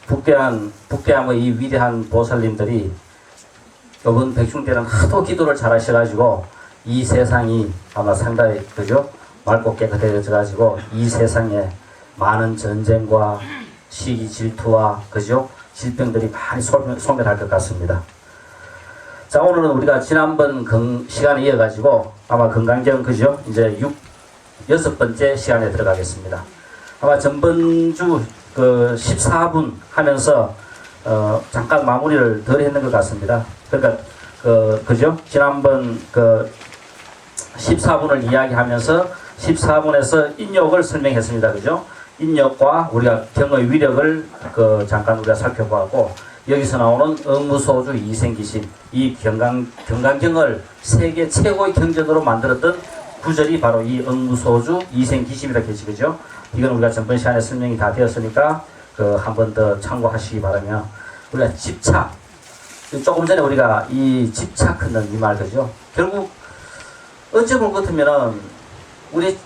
북대함의 이 위대한 보살님들이 이번 백중 때는 하도 기도를 잘 하셔가지고 이 세상이 아마 상당히 그죠? 맑고 깨끗해져가지고 이 세상에 많은 전쟁과 시기 질투와 그죠? 질병들이 많이 소멸할 것 같습니다. 자, 오늘은 우리가 지난번 시간에 이어가지고 아마 건강경 그죠? 이제 6번째 시간에 들어가겠습니다. 아마 전번주 그 14분 하면서 잠깐 마무리를 덜 했는 것 같습니다. 그러니까 그죠? 지난번 14분을 이야기하면서 14분에서 인욕을 설명했습니다. 그죠? 인욕과 우리가 경의 위력을 잠깐 우리가 살펴보았고, 여기서 나오는 응무소주 이생기신 이 경강경을 세계 최고의 경전으로 만들었던 구절이 바로 이 응무소주 이생기심이라고 계시 그죠? 이건 우리가 전번 시간에 설명이 다 되었으니까 한 번 더 참고하시기 바라며, 우리가 집착, 조금 전에 우리가 이 집착하는 이 말 그죠? 결국 어찌 볼 것 같으면은 우리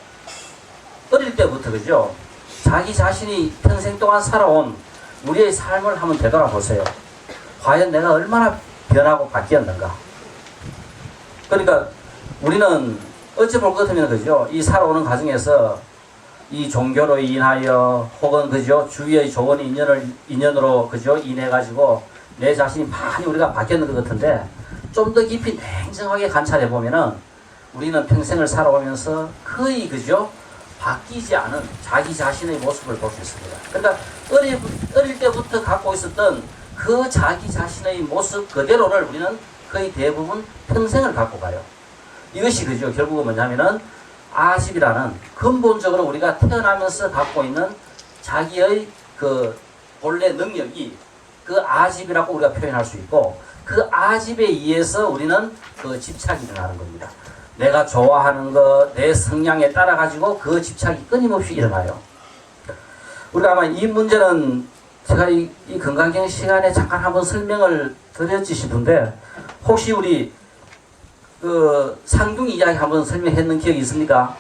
어릴 때부터 그죠? 자기 자신이 평생 동안 살아온 우리의 삶을 한번 되돌아보세요. 과연 내가 얼마나 변하고 바뀌었는가? 그러니까 우리는 어찌 볼 것 같으면 그죠? 이 살아오는 과정에서 이 종교로 인하여 혹은 그죠? 주위의 좋은 인연으로 그죠? 인해가지고 내 자신이 많이 우리가 바뀌었는 것 같은데, 좀 더 깊이 냉정하게 관찰해 보면은 우리는 평생을 살아오면서 거의 그죠? 바뀌지 않은 자기 자신의 모습을 볼 수 있습니다. 그러니까 어릴 때부터 갖고 있었던 그 자기 자신의 모습 그대로를 우리는 거의 대부분 평생을 갖고 가요. 이것이 그죠? 결국은 뭐냐면은 아집이라는 근본적으로 우리가 태어나면서 갖고 있는 자기의 본래 능력이 그 아집이라고 우리가 표현할 수 있고, 그 아집에 의해서 우리는 집착이 일어나는 겁니다. 내가 좋아하는 것, 내 성향에 따라 가지고 그 집착이 끊임없이 일어나요. 우리가 아마 이 문제는 제가 이 건강경 시간에 잠깐 한번 설명을 드렸지 싶은데, 혹시 우리 상둥이 이야기 한번 설명했는 기억이 있습니까?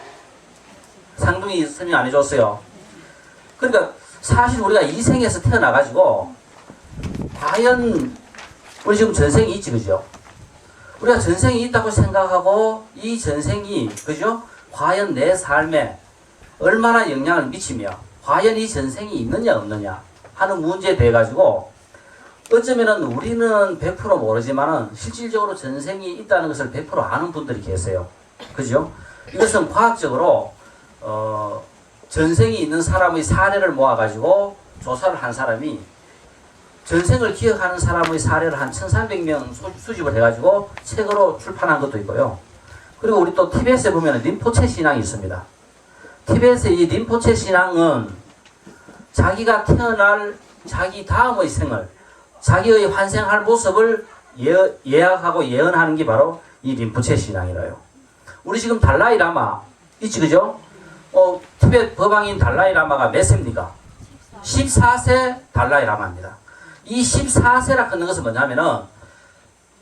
상둥이 설명 안 해줬어요. 그러니까 사실 우리가 이 생에서 태어나가지고 과연 우리 지금 전생이 있지 그죠? 우리가 전생이 있다고 생각하고 이 전생이 그죠? 과연 내 삶에 얼마나 영향을 미치며 과연 이 전생이 있느냐 없느냐 하는 문제에 대해 가지고 어쩌면은 우리는 100% 모르지만은 실질적으로 전생이 있다는 것을 100% 아는 분들이 계세요. 그죠? 이것은 과학적으로 전생이 있는 사람의 사례를 모아가지고 조사를 한 사람이 전생을 기억하는 사람의 사례를 한 1300명 수집을 해가지고 책으로 출판한 것도 있고요. 그리고 우리 또 티베트에 보면 림포체 신앙이 있습니다. 티베트의 이 림포체 신앙은 자기가 태어날 자기 다음의 생을, 자기의 환생할 모습을 예약하고 예언하는 게 바로 이 림포체 신앙이라요. 우리 지금 달라이라마 있지 그죠? 티베트 법왕인 달라이라마가 몇 세입니까? 14세 달라이라마입니다. 이 14세라 하는 것은 뭐냐면은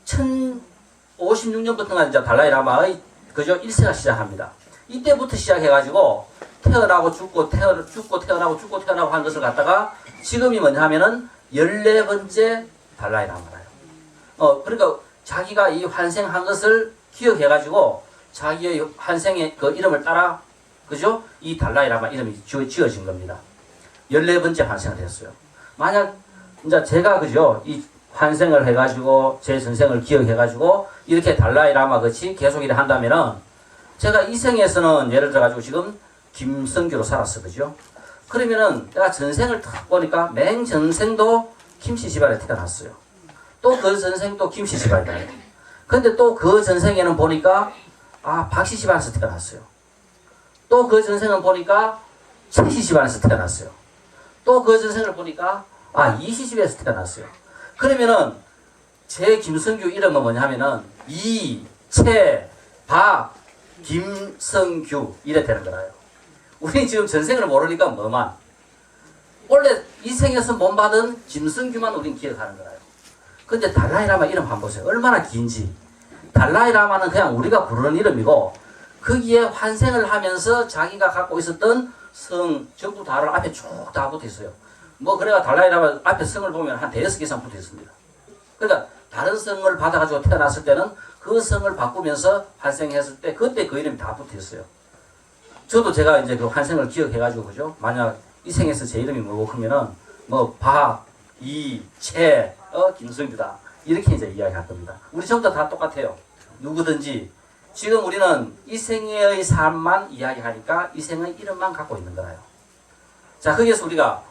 1056년부터가 이제 달라이라마의 그죠? 1세가 시작합니다. 이때부터 시작해가지고 태어나고 죽고 태어나고 죽고 태어나고 하는 것을 갖다가 지금이 뭐냐면은 14번째 달라이라마라요. 그러니까 자기가 이 환생한 것을 기억해가지고 자기의 환생의 그 이름을 따라 그죠? 이 달라이라마 이름이 지어진 겁니다. 14번째 환생을 했어요. 만약 이제 제가 그죠? 이 환생을 해가지고 제 전생을 기억해가지고 이렇게 달라이라마 같이 계속 일을 한다면은 제가 이 생에서는 예를 들어가지고 지금 김성규로 살았어. 그죠? 그러면은 내가 전생을 딱 보니까 맹 전생도 김씨 집안에 태어났어요. 또 그 전생도 김씨 집안이다. 근데 또 그 전생에는 보니까 박씨 집안에서 태어났어요. 또 그 전생은 보니까 최씨 집안에서 태어났어요. 또 그 전생을 보니까 이씨 집에서 태어났어요. 그러면은 제 김성규 이름은 뭐냐 하면은 이, 채, 박, 김성규 이래 되는 거라요. 우리 지금 전생을 모르니까 뭐만 원래 이 생에서 몸받은 김성규만 우린 기억하는 거라요. 근데 달라이라마 이름 한번 보세요. 얼마나 긴지. 달라이라마는 그냥 우리가 부르는 이름이고 거기에 환생을 하면서 자기가 갖고 있었던 성 전부 다를 앞에 쭉 다 붙어 있어요. 뭐 그래가 달라이라면 앞에 성을 보면 한 대여섯 개 이상 붙어 있습니다. 그러니까 다른 성을 받아가지고 태어났을 때는 그 성을 바꾸면서 환생했을 때 그때 그 이름이 다 붙어 있어요. 저도 제가 이제 그 환생을 기억해가지고 그죠? 만약 이 생에서 제 이름이 뭐고 하면은 뭐 박, 이, 채, 김성규다 이렇게 이제 이야기할 겁니다. 우리 전부 다 똑같아요. 누구든지 지금 우리는 이 생의 삶만 이야기하니까 이 생의 이름만 갖고 있는 거예요. 자, 거기에서 우리가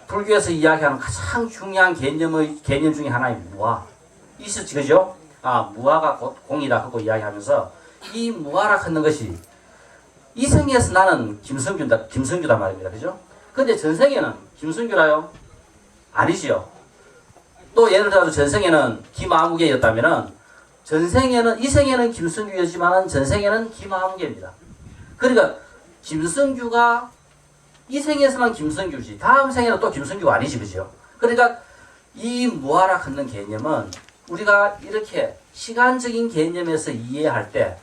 불교에서 이야기하는 가장 중요한 개념 중에 하나인 무아. 있었지, 그죠? 무아가 곧 공이라 하고 이야기하면서 이 무아라 하는 것이 이 생에서 나는 김성규다 말입니다. 그죠? 근데 전생에는 김성규라요? 아니지요. 또 예를 들어서 전생에는 김아무개였다면은 전생에는 이 생에는 김성규였지만은 전생에는 김아무개입니다. 그러니까 김성규가 이 생에서만 김성규지 다음 생에는 또 김성규가 아니지, 그죠? 그러니까 이 무아라 하는 개념은 우리가 이렇게 시간적인 개념에서 이해할 때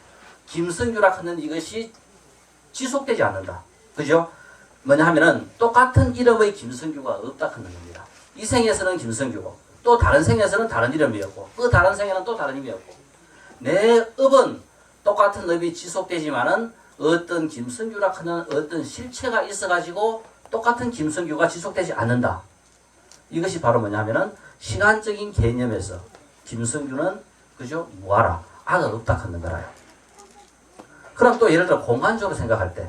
김성규라 하는 이것이 지속되지 않는다. 그죠? 뭐냐 하면은 똑같은 이름의 김성규가 없다 하는 겁니다. 이 생에서는 김성규고 또 다른 생에서는 다른 이름이었고 그 다른 생에는 또 다른 이름이었고 내 업은 똑같은 업이 지속되지만은 어떤 김성규라 하는 어떤 실체가 있어가지고 똑같은 김성규가 지속되지 않는다. 이것이 바로 뭐냐 하면은 시간적인 개념에서 김성규는 그죠? 무아라. 아가 없다 하는 거라요. 그럼 또 예를 들어 공간적으로 생각할 때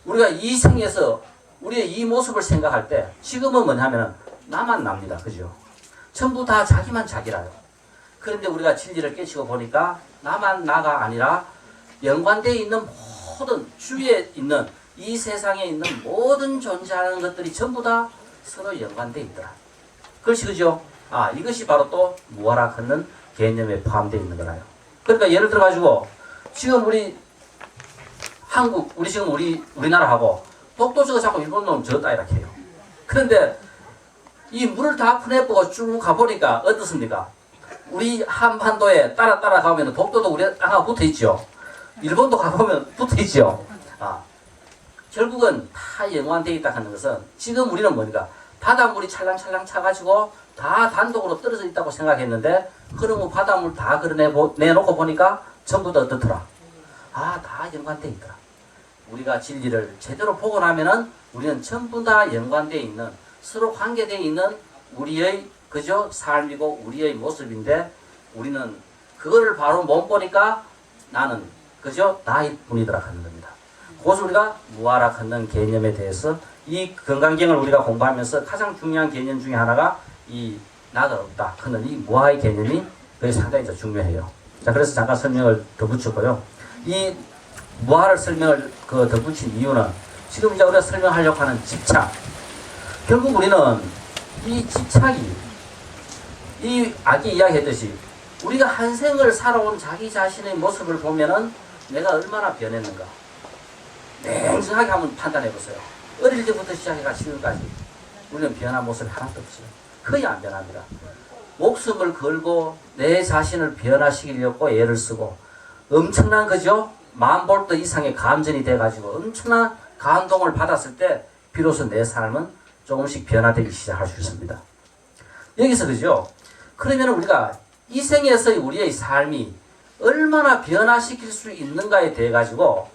우리가 이 생에서 우리의 이 모습을 생각할 때 지금은 뭐냐 하면은 나만 납니다. 그죠? 전부 다 자기만 자기라요. 그런데 우리가 진리를 깨치고 보니까 나만 나가 아니라 연관되어 있는 모든 주위에 있는 이 세상에 있는 모든 존재하는 것들이 전부 다 서로 연관되어 있더라. 그것이 그죠? 이것이 바로 또 무아라 하는 개념에 포함되어 있는 거라요. 그러니까 예를 들어 가지고 지금 우리 한국 지금 우리나라하고 독도저가 자꾸 일본 놈 저었다 이렇게 해요. 그런데 이 물을 다 퍼내보고 쭉 가보니까 어떻습니까? 우리 한반도에 따라 가면 독도도 우리 땅하고 붙어 있죠. 일본도 가보면 붙어 있죠. 결국은 다 연관되어 있다 하는 것은 지금 우리는 뭐니까 바닷물이 찰랑찰랑 차가지고 다 단독으로 떨어져 있다고 생각했는데 그러면 바닷물 다 내놓고 보니까 전부 다 어떻더라? 다 연관되어 있더라. 우리가 진리를 제대로 보고 나면은 우리는 전부 다 연관되어 있는 서로 관계되어 있는 우리의 그저 삶이고 우리의 모습인데 우리는 그거를 바로 못 보니까 나는 그저 나일 뿐이더라 하는 겁니다. 그것을 우리가 무아라 하는 개념에 대해서 이 건강경을 우리가 공부하면서 가장 중요한 개념 중에 하나가 이 나가 없다 하는 이 무아의 개념이 그게 상당히 중요해요. 자, 그래서 잠깐 설명을 더 붙였고요. 이 무아를 설명을 더 붙인 이유는 지금 이제 우리가 설명하려고 하는 집착. 결국 우리는 이 집착이 이 아기 이야기했듯이 우리가 한 생을 살아온 자기 자신의 모습을 보면은 내가 얼마나 변했는가 냉정하게 한번 판단해 보세요. 어릴 때부터 시작해가 지금까지 우리는 변한 모습이 하나도 없어요. 거의 안 변합니다. 목숨을 걸고 내 자신을 변화시키려고 애를 쓰고 엄청난 그죠? 1000V 이상의 감전이 돼가지고 엄청난 감동을 받았을 때 비로소 내 삶은 조금씩 변화되기 시작할 수 있습니다. 여기서 그죠? 그러면 우리가 이 생에서의 우리의 삶이 얼마나 변화시킬 수 있는가에 대해 가지고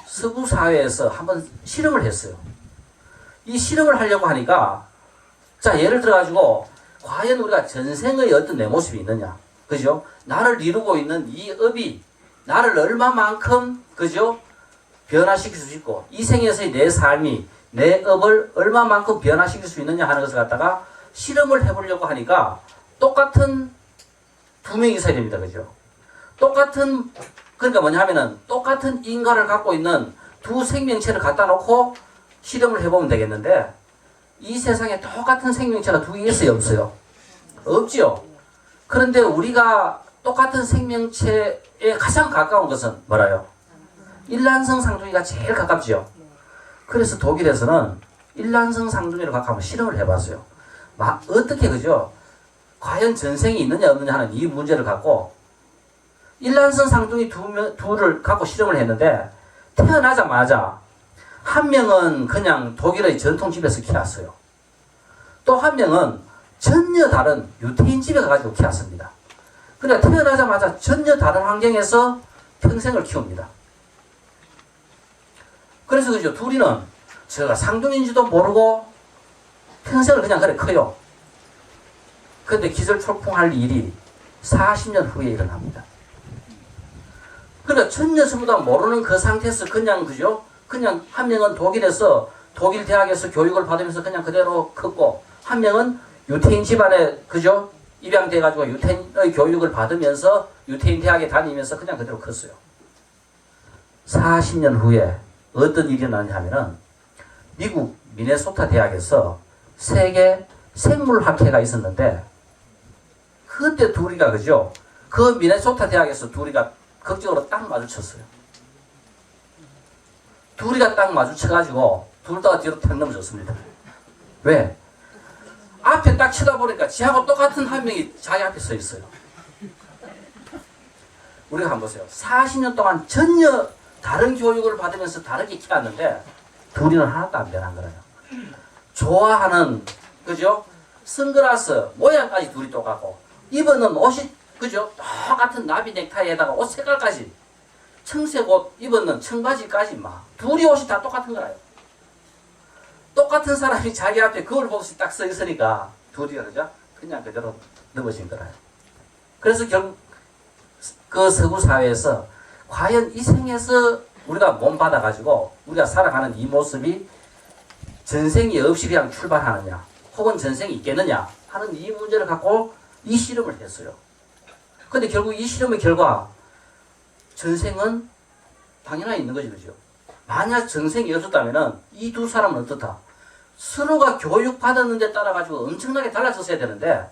서구 사회에서 한번 실험을 했어요. 이 실험을 하려고 하니까 자, 예를 들어 가지고 과연 우리가 전생의 어떤 내 모습이 있느냐, 그죠? 나를 이루고 있는 이 업이 나를 얼마만큼 그죠? 변화시킬 수 있고 이 생에서의 내 삶이 내 업을 얼마만큼 변화시킬 수 있느냐 하는 것을 갖다가 실험을 해보려고 하니까 똑같은 두 명이 있어야 됩니다. 그죠? 그러니까 뭐냐 하면은 똑같은 인간을 갖고 있는 두 생명체를 갖다 놓고 실험을 해보면 되겠는데 이 세상에 똑같은 생명체가 두 개 있어요? 없어요? 없지요. 그런데 우리가 똑같은 생명체에 가장 가까운 것은 뭐라요? 일란성 상중이가 제일 가깝지요. 그래서 독일에서는 일란성 상중이를 갖고 한번 실험을 해봤어요. 어떻게 그죠? 과연 전생이 있느냐 없느냐 하는 이 문제를 갖고 일란성 상중이 둘을 갖고 실험을 했는데 태어나자마자 한 명은 그냥 독일의 전통집에서 키웠어요. 또 한 명은 전혀 다른 유태인 집에 가가지고 키웠습니다. 그러니까 태어나자마자 전혀 다른 환경에서 평생을 키웁니다. 그래서 그죠. 둘이는 제가 상종인지도 모르고 평생을 그냥 그래 커요. 그런데 기절초풍할 일이 40년 후에 일어납니다. 그러니까 전혀 전부 다 모르는 그 상태에서 그냥 그죠. 그냥 한 명은 독일에서 독일 대학에서 교육을 받으면서 그냥 그대로 컸고, 한 명은 유태인 집안에 그죠 입양돼 가지고 유태인의 교육을 받으면서 유태인 대학에 다니면서 그냥 그대로 컸어요. 40년 후에 어떤 일이 일어나냐면은 미국 미네소타 대학에서 세계 생물학회가 있었는데, 그때 둘이가 그죠 그 미네소타 대학에서 둘이가 극적으로 딱 마주쳤어요. 둘이가 딱 마주쳐가지고 둘 다가 뒤로 탁 넘어졌습니다. 왜? 앞에 딱 쳐다보니까 지하고 똑같은 한 명이 자기 앞에 서 있어요. 우리가 한번 보세요. 40년 동안 전혀 다른 교육을 받으면서 다르게 키웠는데 둘이는 하나도 안 변한 거예요. 좋아하는 그죠? 선글라스 모양까지 둘이 똑같고, 입은 옷이 그죠? 똑같은 나비 넥타이에다가 옷 색깔까지, 청색 옷 입은 청바지까지 막 둘이 옷이 다 똑같은 거예요. 똑같은 사람이 자기 앞에 거울 보고서 딱 서 있으니까 둘이 그러죠? 그냥 그대로 넘어진 거예요. 그래서 결국 그 서구 사회에서 과연 이 생에서 우리가 몸 받아가지고 우리가 살아가는 이 모습이 전생이 없이 그냥 출발하느냐, 혹은 전생이 있겠느냐 하는 이 문제를 갖고 이 실험을 했어요. 근데 결국 이 실험의 결과 전생은 당연히 있는 거지, 그죠? 만약 전생이 없었다면 이 두 사람은 어떻다? 서로가 교육받았는데 따라가지고 엄청나게 달라졌어야 되는데,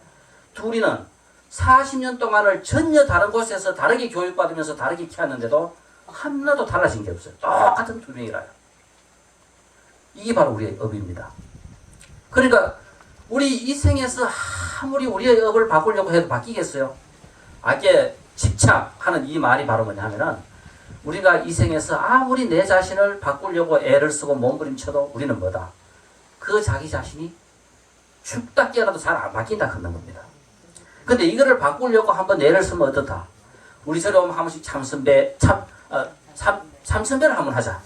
둘이는 40년 동안을 전혀 다른 곳에서 다르게 교육받으면서 다르게 키웠는데도 하나도 달라진 게 없어요. 똑같은 두 명이라요. 이게 바로 우리의 업입니다. 그러니까 우리 이 생에서 아무리 우리의 업을 바꾸려고 해도 바뀌겠어요? 아게 집착하는 이 말이 바로 뭐냐 하면은, 우리가 이 생에서 아무리 내 자신을 바꾸려고 애를 쓰고 몸부림쳐도 우리는 뭐다? 그 자기 자신이 죽다 깨어나도 잘 안 바뀐다 그런 겁니다. 근데 이거를 바꾸려고 한번 애를 쓰면 어떻다? 우리처럼 한 번씩 참선배를 한번 하자.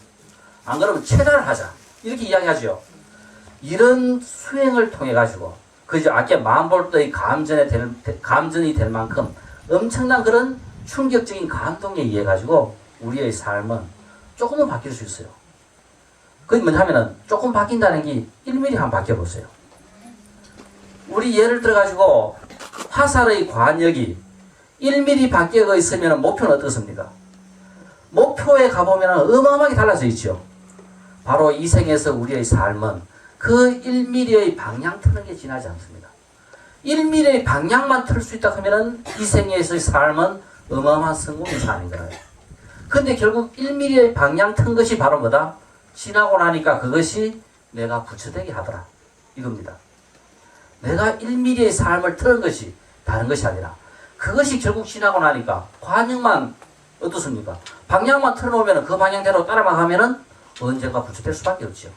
안 그러면 최단을 하자. 이렇게 이야기하죠. 이런 수행을 통해 가지고 그저 아까 만볼트의 감전이 될 만큼 엄청난 그런 충격적인 감동에 의해 가지고 우리의 삶은 조금은 바뀔 수 있어요. 그게 뭐냐면은 조금 바뀐다는 게 1mm 한번 바뀌어보세요. 우리 예를 들어 가지고 화살의 관역이 1mm 바뀌어 있으면 목표는 어떻습니까? 목표에 가보면 어마어마하게 달라져 있죠. 바로 이 생에서 우리의 삶은 그 1mm의 방향 트는 게 지나지 않습니다. 1mm의 방향만 틀 수 있다 하면은 이 생에서의 삶은 어마어마한 성공이 사는 거예요. 근데 결국 1mm의 방향 튼 것이 바로 뭐다? 지나고 나니까 그것이 내가 부처되게 하더라. 이겁니다. 내가 1mm의 삶을 틀은 것이 다른 것이 아니라 그것이 결국 지나고 나니까 관역만 어떻습니까? 방향만 틀어놓으면 그 방향대로 따라만 가면은 언젠가 부처될 수밖에 없죠.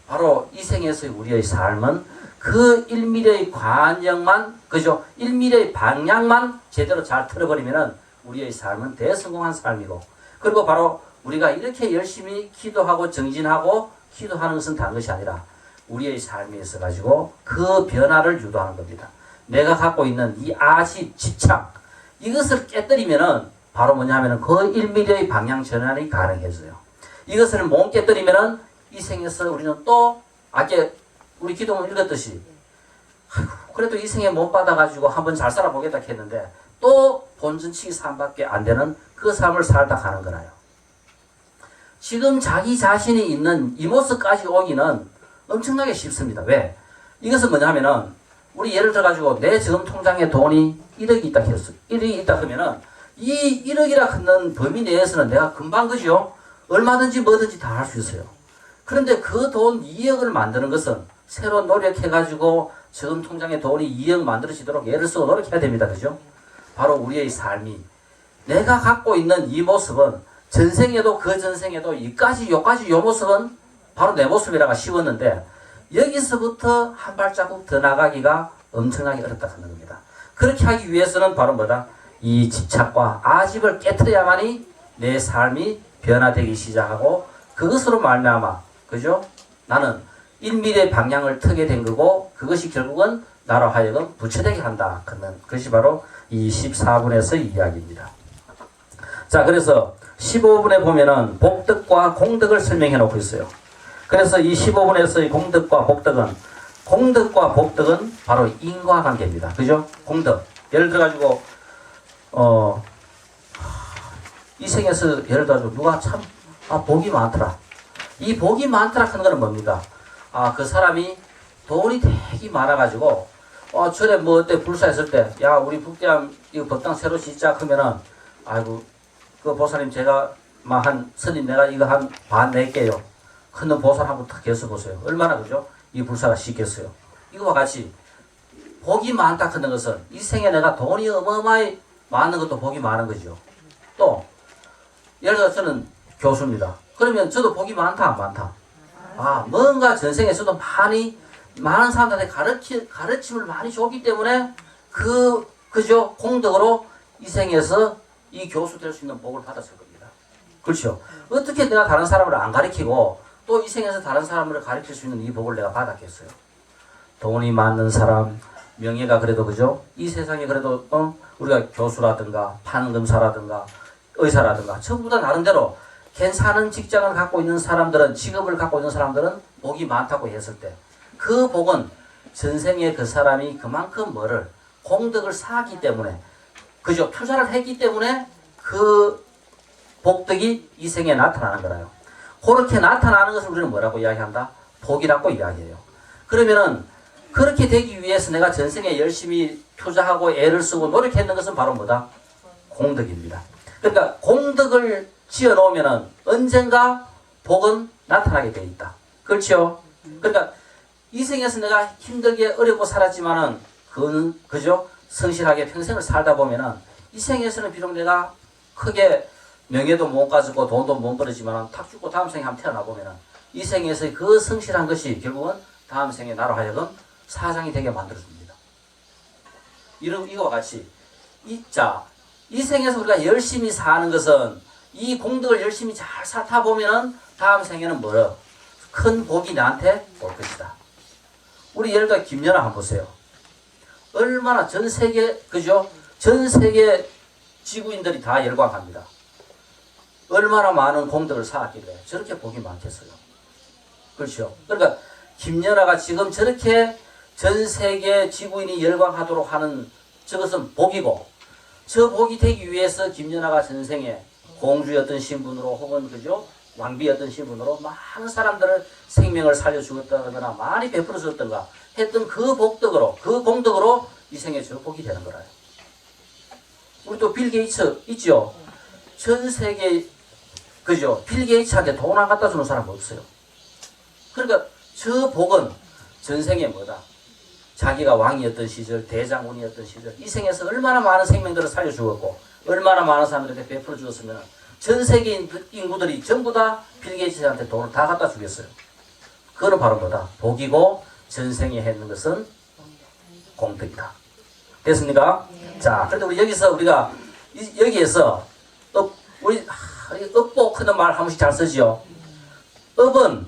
바로 이 생에서의 우리의 삶은 그 1mm의 관역만, 그죠? 1mm의 방향만 제대로 잘 틀어버리면은 우리의 삶은 대성공한 삶이고, 그리고 바로 우리가 이렇게 열심히 기도하고 정진하고 기도하는 것은 다른 것이 아니라 우리의 삶에 있어 가지고 그 변화를 유도하는 겁니다. 내가 갖고 있는 이 아집, 집착, 이것을 깨뜨리면은 바로 뭐냐면은 그 1mm의 방향 전환이 가능해져요. 이것을 못 깨뜨리면은 이 생에서 우리는 또 아까 우리 기도문 읽었듯이 그래도 이 생에 못 받아가지고 한번 잘 살아보겠다 했는데 또 본전치기 삶밖에 안 되는 그 삶을 살다 가는 거라요. 지금 자기 자신이 있는 이 모습까지 오기는 엄청나게 쉽습니다. 왜? 이것은 뭐냐면은 우리 예를 들어가지고 내 지금 통장에 돈이 1억이 있다 했어. 1억이 있다 하면은 이 1억이라 하는 범위 내에서는 내가 금방 그죠? 얼마든지 뭐든지 다 할 수 있어요. 그런데 그 돈 2억을 만드는 것은 새로 노력해가지고 지금 통장에 돈이 2억 만들어지도록 애를 쓰고 노력해야 됩니다. 그죠? 바로 우리의 삶이 내가 갖고 있는 이 모습은 전생에도 그 전생에도 요까지 요 모습은 바로 내 모습이라가 쉬웠는데 여기서부터 한 발자국 더 나가기가 엄청나게 어렵다 하는 겁니다. 그렇게 하기 위해서는 바로 뭐다? 이 집착과 아집을 깨트려야만이 내 삶이 변화되기 시작하고 그것으로 말미암아 그죠? 나는 일밀의 방향을 트게 된 거고 그것이 결국은 나로 하여금 부처되게 한다. 그것이 바로 이 14분에서 이야기입니다. 자, 그래서 15분에 보면은 복덕과 공덕을 설명해 놓고 있어요. 그래서 이 15분에서의 공덕과 복덕은 바로 인과관계입니다. 그죠? 공덕. 예를 들어가지고, 이 생에서 예를 들어가지고 누가 참, 복이 많더라. 이 복이 많더라 하는 거는 뭡니까? 그 사람이 돈이 되게 많아가지고, 전에 뭐 어때 불사했을 때, 야, 우리 북대함 이거 법당 새로 시작하면은, 아이고, 그 보살님 제가 한 스님 내가 이거 한 반 낼게요. 큰 보살 한번 탁 계서 보세요. 얼마나 그죠? 이 불사가 쉽겠어요. 이거와 같이 복이 많다 하는 것은 이 생에 내가 돈이 어마어마히 많은 것도 복이 많은 거죠. 또 예를 들어 저는 교수입니다. 그러면 저도 복이 많다 안 많다? 뭔가 전생에서도 많은 사람들한테 가르침을 많이 줬기 때문에 그죠? 공덕으로 이 생에서 이 교수 될 수 있는 복을 받았을 겁니다. 그렇죠? 어떻게 내가 다른 사람을 안 가르치고 또 이 생에서 다른 사람을 가르칠 수 있는 이 복을 내가 받았겠어요? 돈이 많은 사람, 명예가 그래도 그죠? 이 세상에 그래도 우리가 교수라든가 판검사라든가 의사라든가 전부 다 나름대로 괜찮은 직장을 갖고 있는 사람들은 직업을 갖고 있는 사람들은 복이 많다고 했을 때 그 복은 전생에 그 사람이 그만큼 공덕을 쌓았기 때문에 그죠? 투자를 했기 때문에 그 복덕이 이 생에 나타나는 거라요. 그렇게 나타나는 것을 우리는 뭐라고 이야기한다? 복이라고 이야기해요. 그러면은 그렇게 되기 위해서 내가 전생에 열심히 투자하고 애를 쓰고 노력했는 것은 바로 뭐다? 공덕입니다. 그러니까 공덕을 지어 놓으면은 언젠가 복은 나타나게 돼 있다. 그렇죠? 그러니까 이 생에서 내가 힘들게 어렵고 살았지만은 그죠? 성실하게 평생을 살다 보면은 이 생에서는 비록 내가 크게 명예도 못 가지고 돈도 못 벌었지만 탁 죽고 다음 생에 한번 태어나 보면은 이 생에서의 그 성실한 것이 결국은 다음 생에 나로 하여금 사장이 되게 만들어줍니다. 이거와 같이 이 생에서 우리가 열심히 사는 것은 이 공덕을 열심히 잘 쌓다 보면은 다음 생에는 큰 복이 나한테 올 것이다. 우리 예를 들어 김연아 한번 보세요. 얼마나 전 세계 그죠? 전 세계 지구인들이 다 열광합니다. 얼마나 많은 공덕을 쌓았길래 저렇게 복이 많겠어요. 그렇죠? 그러니까 김연아가 지금 저렇게 전 세계 지구인이 열광하도록 하는 저것은 복이고 저 복이 되기 위해서 김연아가 전생에 공주였던 신분으로 혹은 그죠? 왕비였던 신분으로 많은 사람들을 생명을 살려주었다거나 많이 베풀어 줬던가 했던 그 복덕으로 그 공덕으로 이 생에 저 복이 되는 거라요. 우리 또 빌 게이츠 있죠? 전 세계 그죠? 빌 게이츠한테 돈 안 갖다 주는 사람 없어요. 그러니까 저 복은 전생에 뭐다? 자기가 왕이었던 시절, 대장군이었던 시절, 이 생에서 얼마나 많은 생명들을 살려주었고 얼마나 많은 사람들에게 베풀어 주었으면 전 세계 인구들이 전부 다 빌 게이츠한테 돈을 다 갖다 주겠어요. 그거는 바로 뭐다? 복이고 전생에 했는 것은 공덕이다. 됐습니까? 자, 그런데 우리 여기에서 우리 업복 하는 말 한 번씩 잘 쓰지요. 업은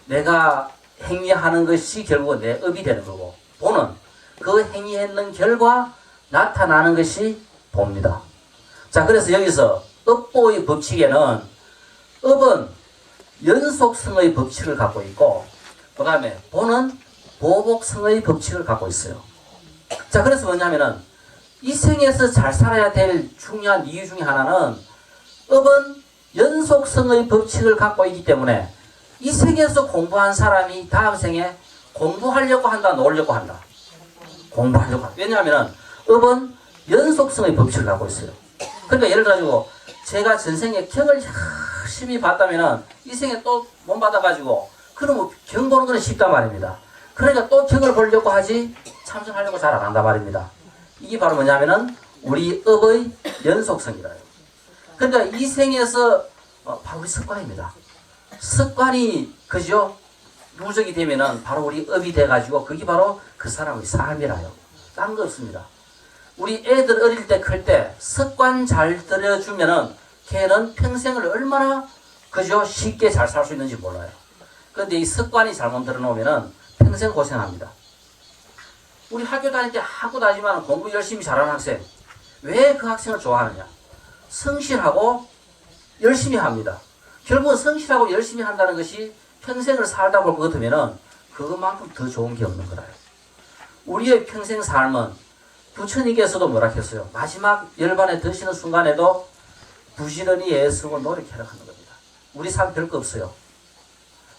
내가 행위하는 것이 결국은 내 업이 되는 거고 보는 그 행위했는 결과 나타나는 것이 봅니다. 자, 그래서 여기서 업보의 법칙에는 업은 연속성의 법칙을 갖고 있고 그 다음에 보는 보복성의 법칙을 갖고 있어요. 자, 그래서 뭐냐면은 이 생에서 잘 살아야 될 중요한 이유 중에 하나는 업은 연속성의 법칙을 갖고 있기 때문에 이 생에서 공부한 사람이 다음 생에 공부하려고 한다, 놀려고 한다. 공부하려고 한다. 왜냐하면 업은 연속성의 법칙을 갖고 있어요. 그러니까 예를 들어가지고 제가 전생에 경을 열심히 봤다면은 이 생에 또 못 받아가지고 그러면 경 보는 건 쉽단 말입니다. 그러니까 또 경을 보려고 하지 참선하려고 잘 안 한단 말입니다. 이게 바로 뭐냐면은 우리 업의 연속성이라요. 그러니까 이 생에서 바로 우리 습관입니다. 습관이 그죠? 누적이 되면은 바로 우리 업이 돼가지고 그게 바로 그 사람의 삶이라요. 딴 거 없습니다. 우리 애들 어릴 때 클 때 습관 잘 들여주면은 걔는 평생을 얼마나 그죠? 쉽게 잘 살 수 있는지 몰라요. 그런데 이 습관이 잘못 들어놓으면은 평생 고생합니다. 우리 학교 다닐 때 학교 다니지만 공부 열심히 잘하는 학생, 왜 그 학생을 좋아하느냐? 성실하고 열심히 합니다. 결국은 성실하고 열심히 한다는 것이 평생을 살다 볼 것 같으면은 그것만큼 더 좋은 게 없는 거라요. 우리의 평생 삶은 부처님께서도 뭐라 했어요? 마지막 열반에 드시는 순간에도 부지런히 애쓰고 노력해라 하는 겁니다. 우리 삶 별거 없어요.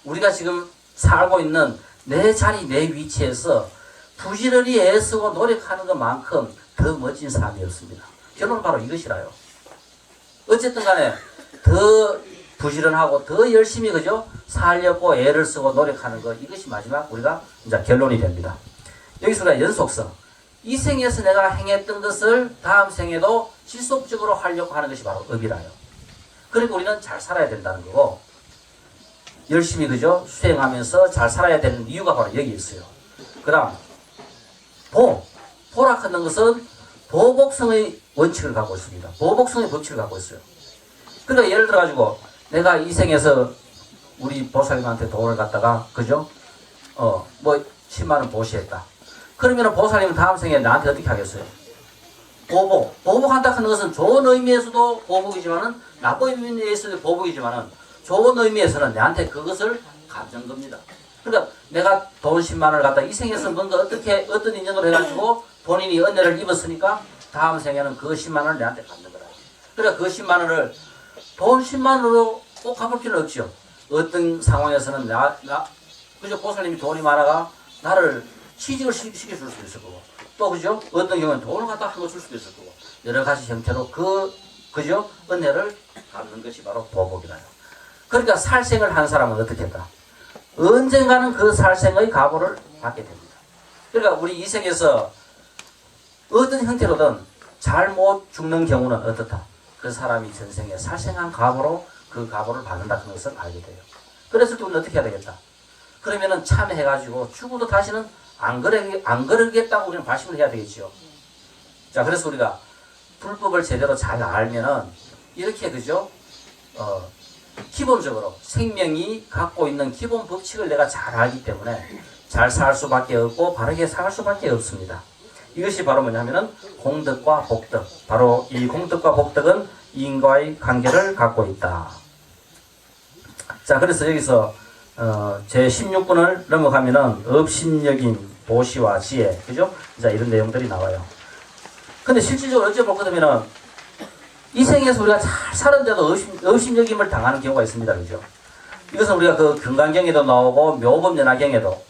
우리가 지금 살고 있는 내 자리, 내 위치에서 부지런히 애쓰고 노력하는 것만큼 더 멋진 삶이 없습니다. 결론은 바로 이것이라요. 어쨌든 간에 더 부지런하고 더 열심히 그죠? 살려고 애를 쓰고 노력하는 것, 이것이 마지막 우리가 이제 결론이 됩니다. 여기서 우리가 연속성. 이 생에서 내가 행했던 것을 다음 생에도 지속적으로 하려고 하는 것이 바로 업이라요. 그러니까 우리는 잘 살아야 된다는 거고, 열심히 그죠? 수행하면서 잘 살아야 되는 이유가 바로 여기 있어요. 그 다음, 보락하는 것은 보복성의 원칙을 갖고 있습니다. 보복성의 법칙을 갖고 있어요. 그러니까 예를 들어가지고, 내가 이 생에서 우리 보살님한테 돈을 갖다가, 그죠? 10만원 보시했다. 그러면 보살님은 다음 생에 나한테 어떻게 하겠어요? 보복한다 하는 것은 좋은 의미에서도 보복이지만은, 나쁜 의미에서도 보복이지만은, 좋은 의미에서는 내한테 그것을 갚는 겁니다. 그러니까 내가 돈 10만원을 갖다 이 생에서 뭔가 어떤 인연을 해가지고 본인이 은혜를 입었으니까 다음 생에는 그 10만원을 내한테 갚는 거라. 그러니까 그 10만원을 돈 10만원으로 꼭 갚을 필요는 없죠. 어떤 상황에서는 그죠? 보살님이 돈이 많아가 나를 취직을 시켜줄 수도 있을 거고, 또 그죠? 어떤 경우는 돈을 갖다 한 거 줄 수도 있을 거고, 여러 가지 형태로 그죠? 은혜를 갚는 것이 바로 보복이라요. 그러니까 살생을 한 사람은 어떻게 할까? 언젠가는 그 살생의 가보를 받게 됩니다. 그러니까 우리 이 생에서 어떤 형태로든 잘못 죽는 경우는 어떻다? 그 사람이 전생에 살생한 가보로 그 가보를 받는다는 것을 알게 돼요. 그래서 우리는 어떻게 해야 되겠다? 그러면은 참해가지고 죽어도 다시는 안 그러겠다고 우리는 발심을 해야 되겠죠. 자, 그래서 우리가 불법을 제대로 잘 알면은 이렇게 그죠? 기본적으로 생명이 갖고 있는 기본 법칙을 내가 잘 알기 때문에 잘 살 수밖에 없고 바르게 살 수밖에 없습니다. 이것이 바로 뭐냐면은 공덕과 복덕. 바로 이 공덕과 복덕은 인과의 관계를 갖고 있다. 자, 그래서 여기서 제 16분을 넘어가면은 업신여긴 보시와 지혜, 그죠? 자, 이런 내용들이 나와요. 근데 실질적으로 어째 볼 거면은 이 생에서 우리가 잘 사는데도 업신여김을 당하는 경우가 있습니다, 그죠? 이것은 우리가 그 금강경에도 나오고 묘법연화경에도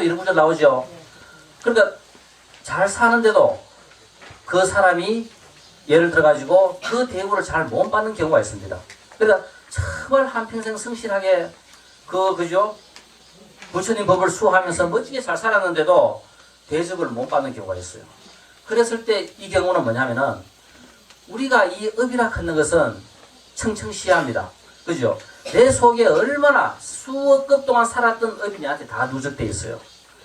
이런 구절 나오죠. 그러니까 잘 사는데도 그 사람이 예를 들어 가지고 그 대우를 잘 못 받는 경우가 있습니다. 그러니까 정말 한평생 성실하게 그죠? 부처님 법을 수호하면서 멋지게 잘 살았는데도 대접을 못 받는 경우가 있어요. 그랬을 때 이 경우는 뭐냐면은 우리가 이 업이라 하는 것은 청청시야입니다. 그죠? 내 속에 얼마나 수억 급 동안 살았던 업이 내한테 다 누적되어 있어요.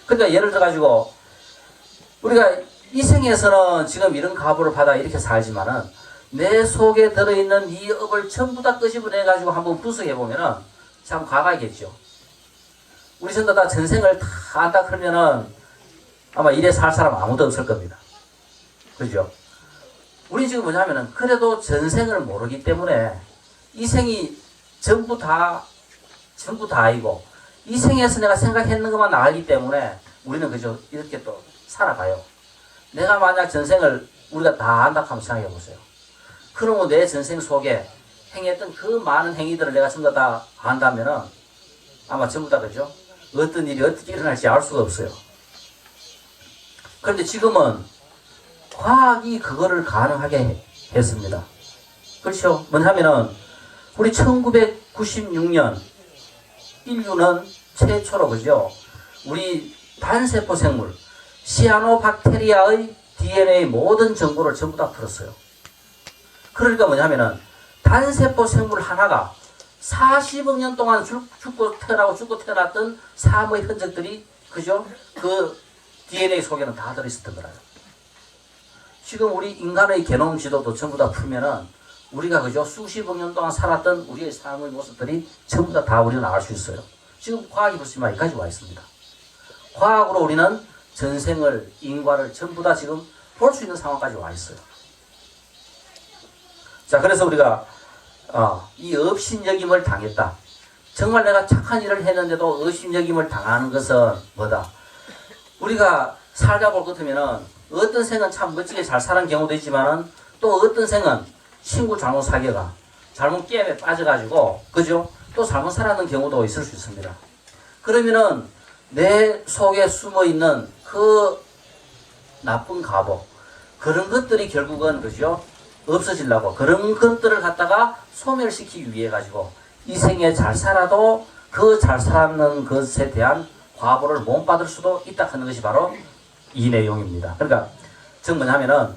그러니까 예를 들어 가지고 우리가 이 생에서는 지금 이런 가보를 받아 이렇게 살지만은 내 속에 들어있는 이 업을 전부 다 끄집어내 가지고 한번 분석해 보면은 참 과가겠죠. 우리 전부 다 전생을 다 안다 그러면은 아마 이래 살 사람 아무도 없을 겁니다. 그죠? 우리 지금 뭐냐면은 그래도 전생을 모르기 때문에 이 생이 전부 다 아니고 이 생에서 내가 생각했는 것만 알기 때문에 우리는 그죠? 이렇게 또 살아가요. 내가 만약 전생을 우리가 다 안다 하면 생각해 보세요. 그러면 내 전생 속에 행했던 그 많은 행위들을 내가 전부 다 안다면은 아마 전부 다 그죠? 어떤 일이 어떻게 일어날지 알 수가 없어요. 그런데 지금은 과학이 그거를 가능하게 했습니다. 그렇죠? 뭐냐면은 우리 1996년 인류는 최초로 그죠? 우리 단세포 생물 시아노박테리아의 DNA 모든 정보를 전부 다 풀었어요. 그러니까 뭐냐면은 단세포 생물 하나가 40억 년 동안 죽고 태어났던 삶의 흔적들이 그죠? 그 DNA 속에는 다 들어있었던 거라요. 지금 우리 인간의 게놈 지도도 전부 다 풀면은 우리가 그죠? 수십억 년 동안 살았던 우리의 삶의 모습들이 전부 다 우리는 알 수 있어요. 지금 과학이 벌써 여기까지 와 있습니다. 과학으로 우리는 전생을, 인과를 전부 다 지금 볼 수 있는 상황까지 와 있어요. 자, 그래서 우리가 이 업신여김을 당했다. 정말 내가 착한 일을 했는데도 업신여김을 당하는 것은 뭐다? 우리가 살다 볼 것 같으면은 어떤 생은 참 멋지게 잘 사는 경우도 있지만은 또 어떤 생은 친구 잘못 사귀어가 잘못 게임에 빠져가지고 그죠? 또 잘못 살았는 경우도 있을 수 있습니다. 그러면은 내 속에 숨어있는 그 나쁜 가보 그런 것들이 결국은 그죠? 없어지려고 그런 것들을 갖다가 소멸시키기 위해 가지고 이 생에 잘 살아도 그 잘 살았는 것에 대한 과보를 못 받을 수도 있다 하는 것이 바로 이 내용입니다. 그러니까 즉 뭐냐면은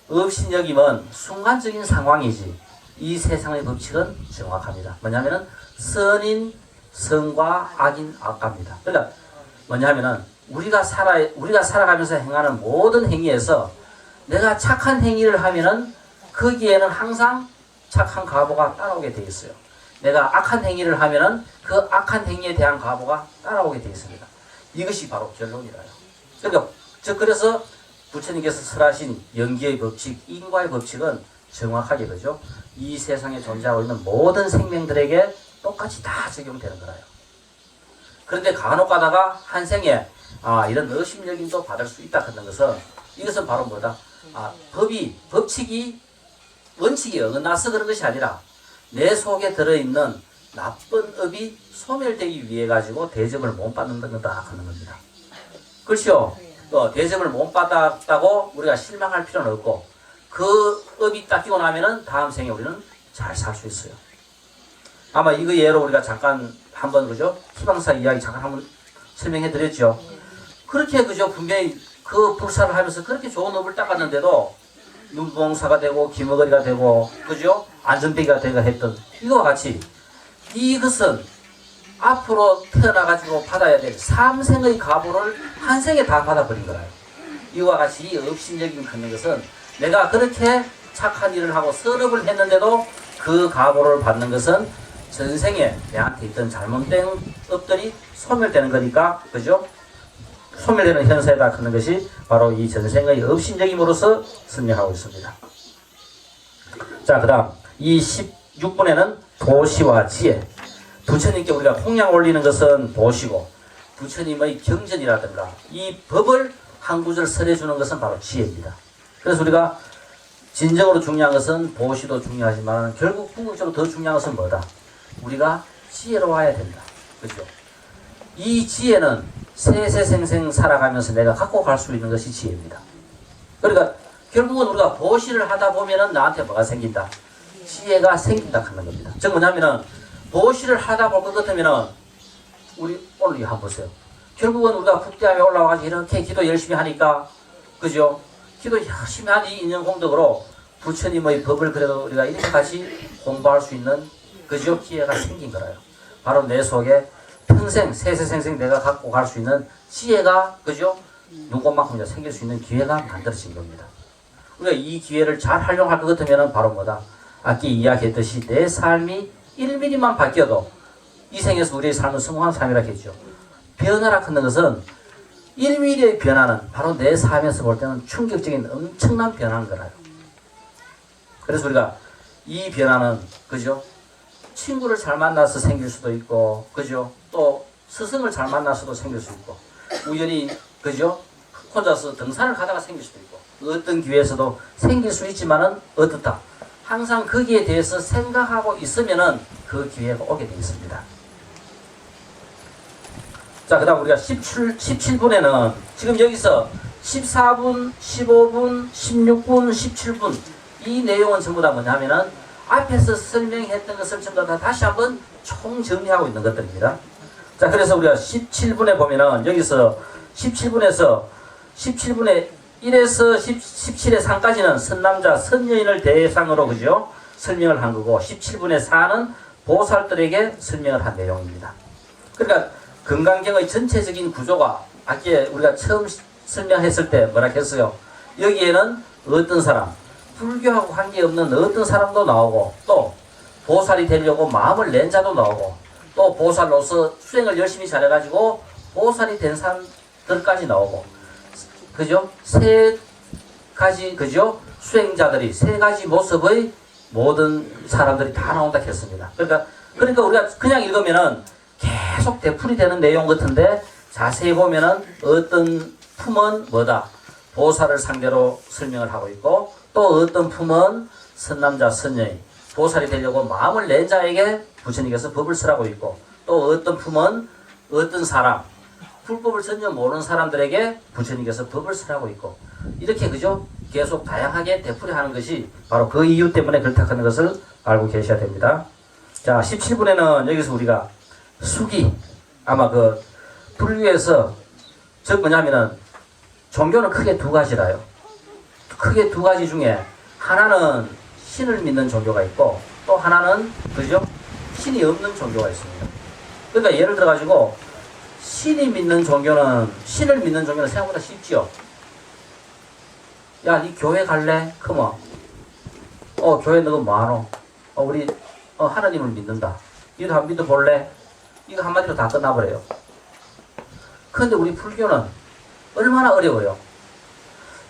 업신여김은 순간적인 상황이지 이 세상의 법칙은 정확합니다. 뭐냐면은 선인 선과 악인 악과입니다. 그러니까 뭐냐면은 우리가 살아가면서 행하는 모든 행위에서 내가 착한 행위를 하면은 거기에는 항상 착한 과보가 따라오게 되어 있어요. 내가 악한 행위를 하면은 그 악한 행위에 대한 과보가 따라오게 되어 있습니다. 이것이 바로 결론이라요. 그러니까 그래서 부처님께서 설하신 연기의 법칙, 인과의 법칙은 정확하게 그죠? 이 세상에 존재하고 있는 모든 생명들에게 똑같이 다 적용되는 거라요. 그런데 간혹 가다가 한 생에 이런 업신여김도 받을 수 있다 하는 것은 이것은 바로 뭐다? 원칙이 어긋나서 그런 것이 아니라 내 속에 들어있는 나쁜 업이 소멸되기 위해 가지고 대접을 못 받는 거다 하는 겁니다. 그렇죠? 대접을 못 받았다고 우리가 실망할 필요는 없고 그 업이 닦이고 나면은 다음 생에 우리는 잘 살 수 있어요. 아마 이거 예로 우리가 잠깐 한번 그죠? 희망사 이야기 잠깐 한번 설명해 드렸죠. 그렇게 그죠? 분명히 그 불사를 하면서 그렇게 좋은 업을 닦았는데도 눈봉사가 되고 기머거리가 되고 그죠? 안전대기가 되고 했던 이거와 같이 이것은 앞으로 태어나가지고 받아야 될 3생의 가보를 한 생에 다 받아버린 거라요. 이와 같이 이 업신여김을 갖는 것은 내가 그렇게 착한 일을 하고 선업을 했는데도 그 가보를 받는 것은 전생에 내한테 있던 잘못된 업들이 소멸되는 거니까 그죠? 소멸되는 현세다 하는 것이 바로 이 전생의 업신여김으로서 설명하고 있습니다. 자, 그 다음 이 16분에는 도시와 지혜. 부처님께 우리가 공양 올리는 것은 도시고 부처님의 경전이라든가 이 법을 한 구절 설해주는 것은 바로 지혜입니다. 그래서 우리가 진정으로 중요한 것은 보시도 중요하지만 결국 궁극적으로 더 중요한 것은 뭐다? 우리가 지혜로워야 된다. 그죠? 이 지혜는 세세생생 살아가면서 내가 갖고 갈 수 있는 것이 지혜입니다. 그러니까 결국은 우리가 보시를 하다 보면은 나한테 뭐가 생긴다? 지혜가 생긴다 하는 겁니다. 즉 뭐냐면은 보시를 하다 볼 것 같으면은 우리 오늘 이거 한번 보세요. 결국은 우리가 국대함에 올라와가지고 이렇게 기도 열심히 하니까 그죠? 기도 열심히 한 이 인연 공덕으로 부처님의 법을 그래도 우리가 이렇게 같이 공부할 수 있는 그죠? 기회가 생긴 거라요. 바로 내 속에 평생 세세생생 내가 갖고 갈 수 있는 지혜가 그죠? 눈꽃만큼 생길 수 있는 기회가 만들어진 겁니다. 우리가 이 기회를 잘 활용할 것 같으면 바로 뭐다? 아까 이야기했듯이 내 삶이 1mm만 바뀌어도 이 생에서 우리의 삶은 성공한 삶이라 했죠. 변화라 하는 것은 1mm의 변화는 바로 내 삶에서 볼 때는 충격적인 엄청난 변화인 거라요. 그래서 우리가 이 변화는 그죠? 친구를 잘 만나서 생길 수도 있고 그죠? 또 스승을 잘 만나서도 생길 수 있고 우연히 그죠? 혼자서 등산을 가다가 생길 수도 있고 어떤 기회에서도 생길 수 있지만은 어떻다? 항상 거기에 대해서 생각하고 있으면은 그 기회가 오게 되어 있습니다. 자, 그 다음 우리가 17분에는 지금 여기서 14분, 15분, 16분, 17분 이 내용은 전부 다 뭐냐면은 앞에서 설명했던 것을 전부 다 다시 한번 총정리하고 있는 것들입니다. 자, 그래서 우리가 17분에 보면은 여기서 17분에 1에서 17의 3까지는 선남자, 선여인을 대상으로 그죠? 설명을 한 거고 17분의 4는 보살들에게 설명을 한 내용입니다. 그러니까 금강경의 전체적인 구조가 아까 우리가 처음 설명했을 때 뭐라 했어요? 여기에는 어떤 사람, 불교하고 관계없는 어떤 사람도 나오고 또 보살이 되려고 마음을 낸 자도 나오고 또 보살로서 수행을 열심히 잘해가지고 보살이 된 사람들까지 나오고 그죠? 세 가지 그죠? 수행자들이 세 가지 모습의 모든 사람들이 다 나온다 했습니다. 그러니까 우리가 그냥 읽으면은 계속 되풀이 되는 내용 같은데 자세히 보면은 어떤 품은 뭐다? 보살을 상대로 설명을 하고 있고 또 어떤 품은 선남자 선녀의 보살이 되려고 마음을 낸 자에게 부처님께서 법을 쓰라고 있고 또 어떤 품은 어떤 사람 불법을 전혀 모르는 사람들에게 부처님께서 법을 쓰라고 있고 이렇게 그죠? 계속 다양하게 되풀이 하는 것이 바로 그 이유 때문에 그렇다 하는 것을 알고 계셔야 됩니다. 자 17분에는 여기서 우리가 수기 아마 그 불교에서 즉 뭐냐면은 종교는 크게 두 가지라요. 크게 두 가지 중에 하나는 신을 믿는 종교가 있고 또 하나는 그죠? 신이 없는 종교가 있습니다. 그러니까 예를 들어 가지고 신을 믿는 종교는 생각보다 쉽지요. 야, 니 교회 갈래? 그럼 교회 너무 많어. 우리 하나님을 믿는다. 니도 한번 믿어볼래? 이거 한마디로 다 끝나버려요. 그런데 우리 불교는 얼마나 어려워요.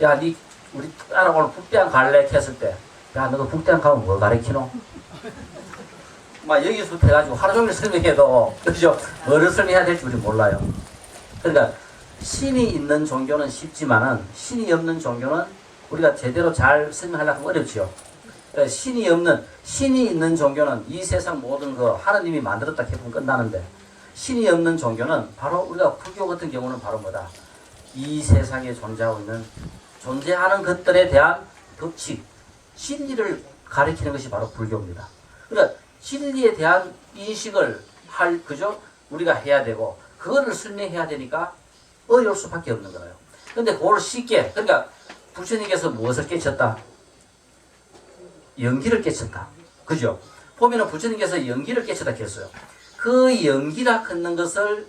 야, 니 우리 딸하고 오늘 북대항 갈래? 했을 때 야, 너가 북대항 가면 뭐 가르치노? 막 여기서부터 해가지고 하루 종일 설명해도 그죠? 뭐를 설명해야 될지 우리 몰라요. 그러니까 신이 있는 종교는 쉽지만은 신이 없는 종교는 우리가 제대로 잘 설명하려고 하면 어렵지요. 그러니까 신이 있는 종교는 이 세상 모든 거 하나님이 만들었다 해보면 끝나는데 신이 없는 종교는 바로 우리가 불교 같은 경우는 바로 뭐다? 이 세상에 존재하는 것들에 대한 법칙, 진리를 가리키는 것이 바로 불교입니다. 그러니까 진리에 대한 인식을 그죠? 우리가 해야 되고 그거를 설명해야 되니까 어려울 수밖에 없는 거예요. 근데 그걸 쉽게 그러니까 부처님께서 무엇을 깨쳤다? 연기를 깨쳤다. 그죠? 보면은 부처님께서 연기를 깨쳤다 했어요. 그 연기라 하는 것을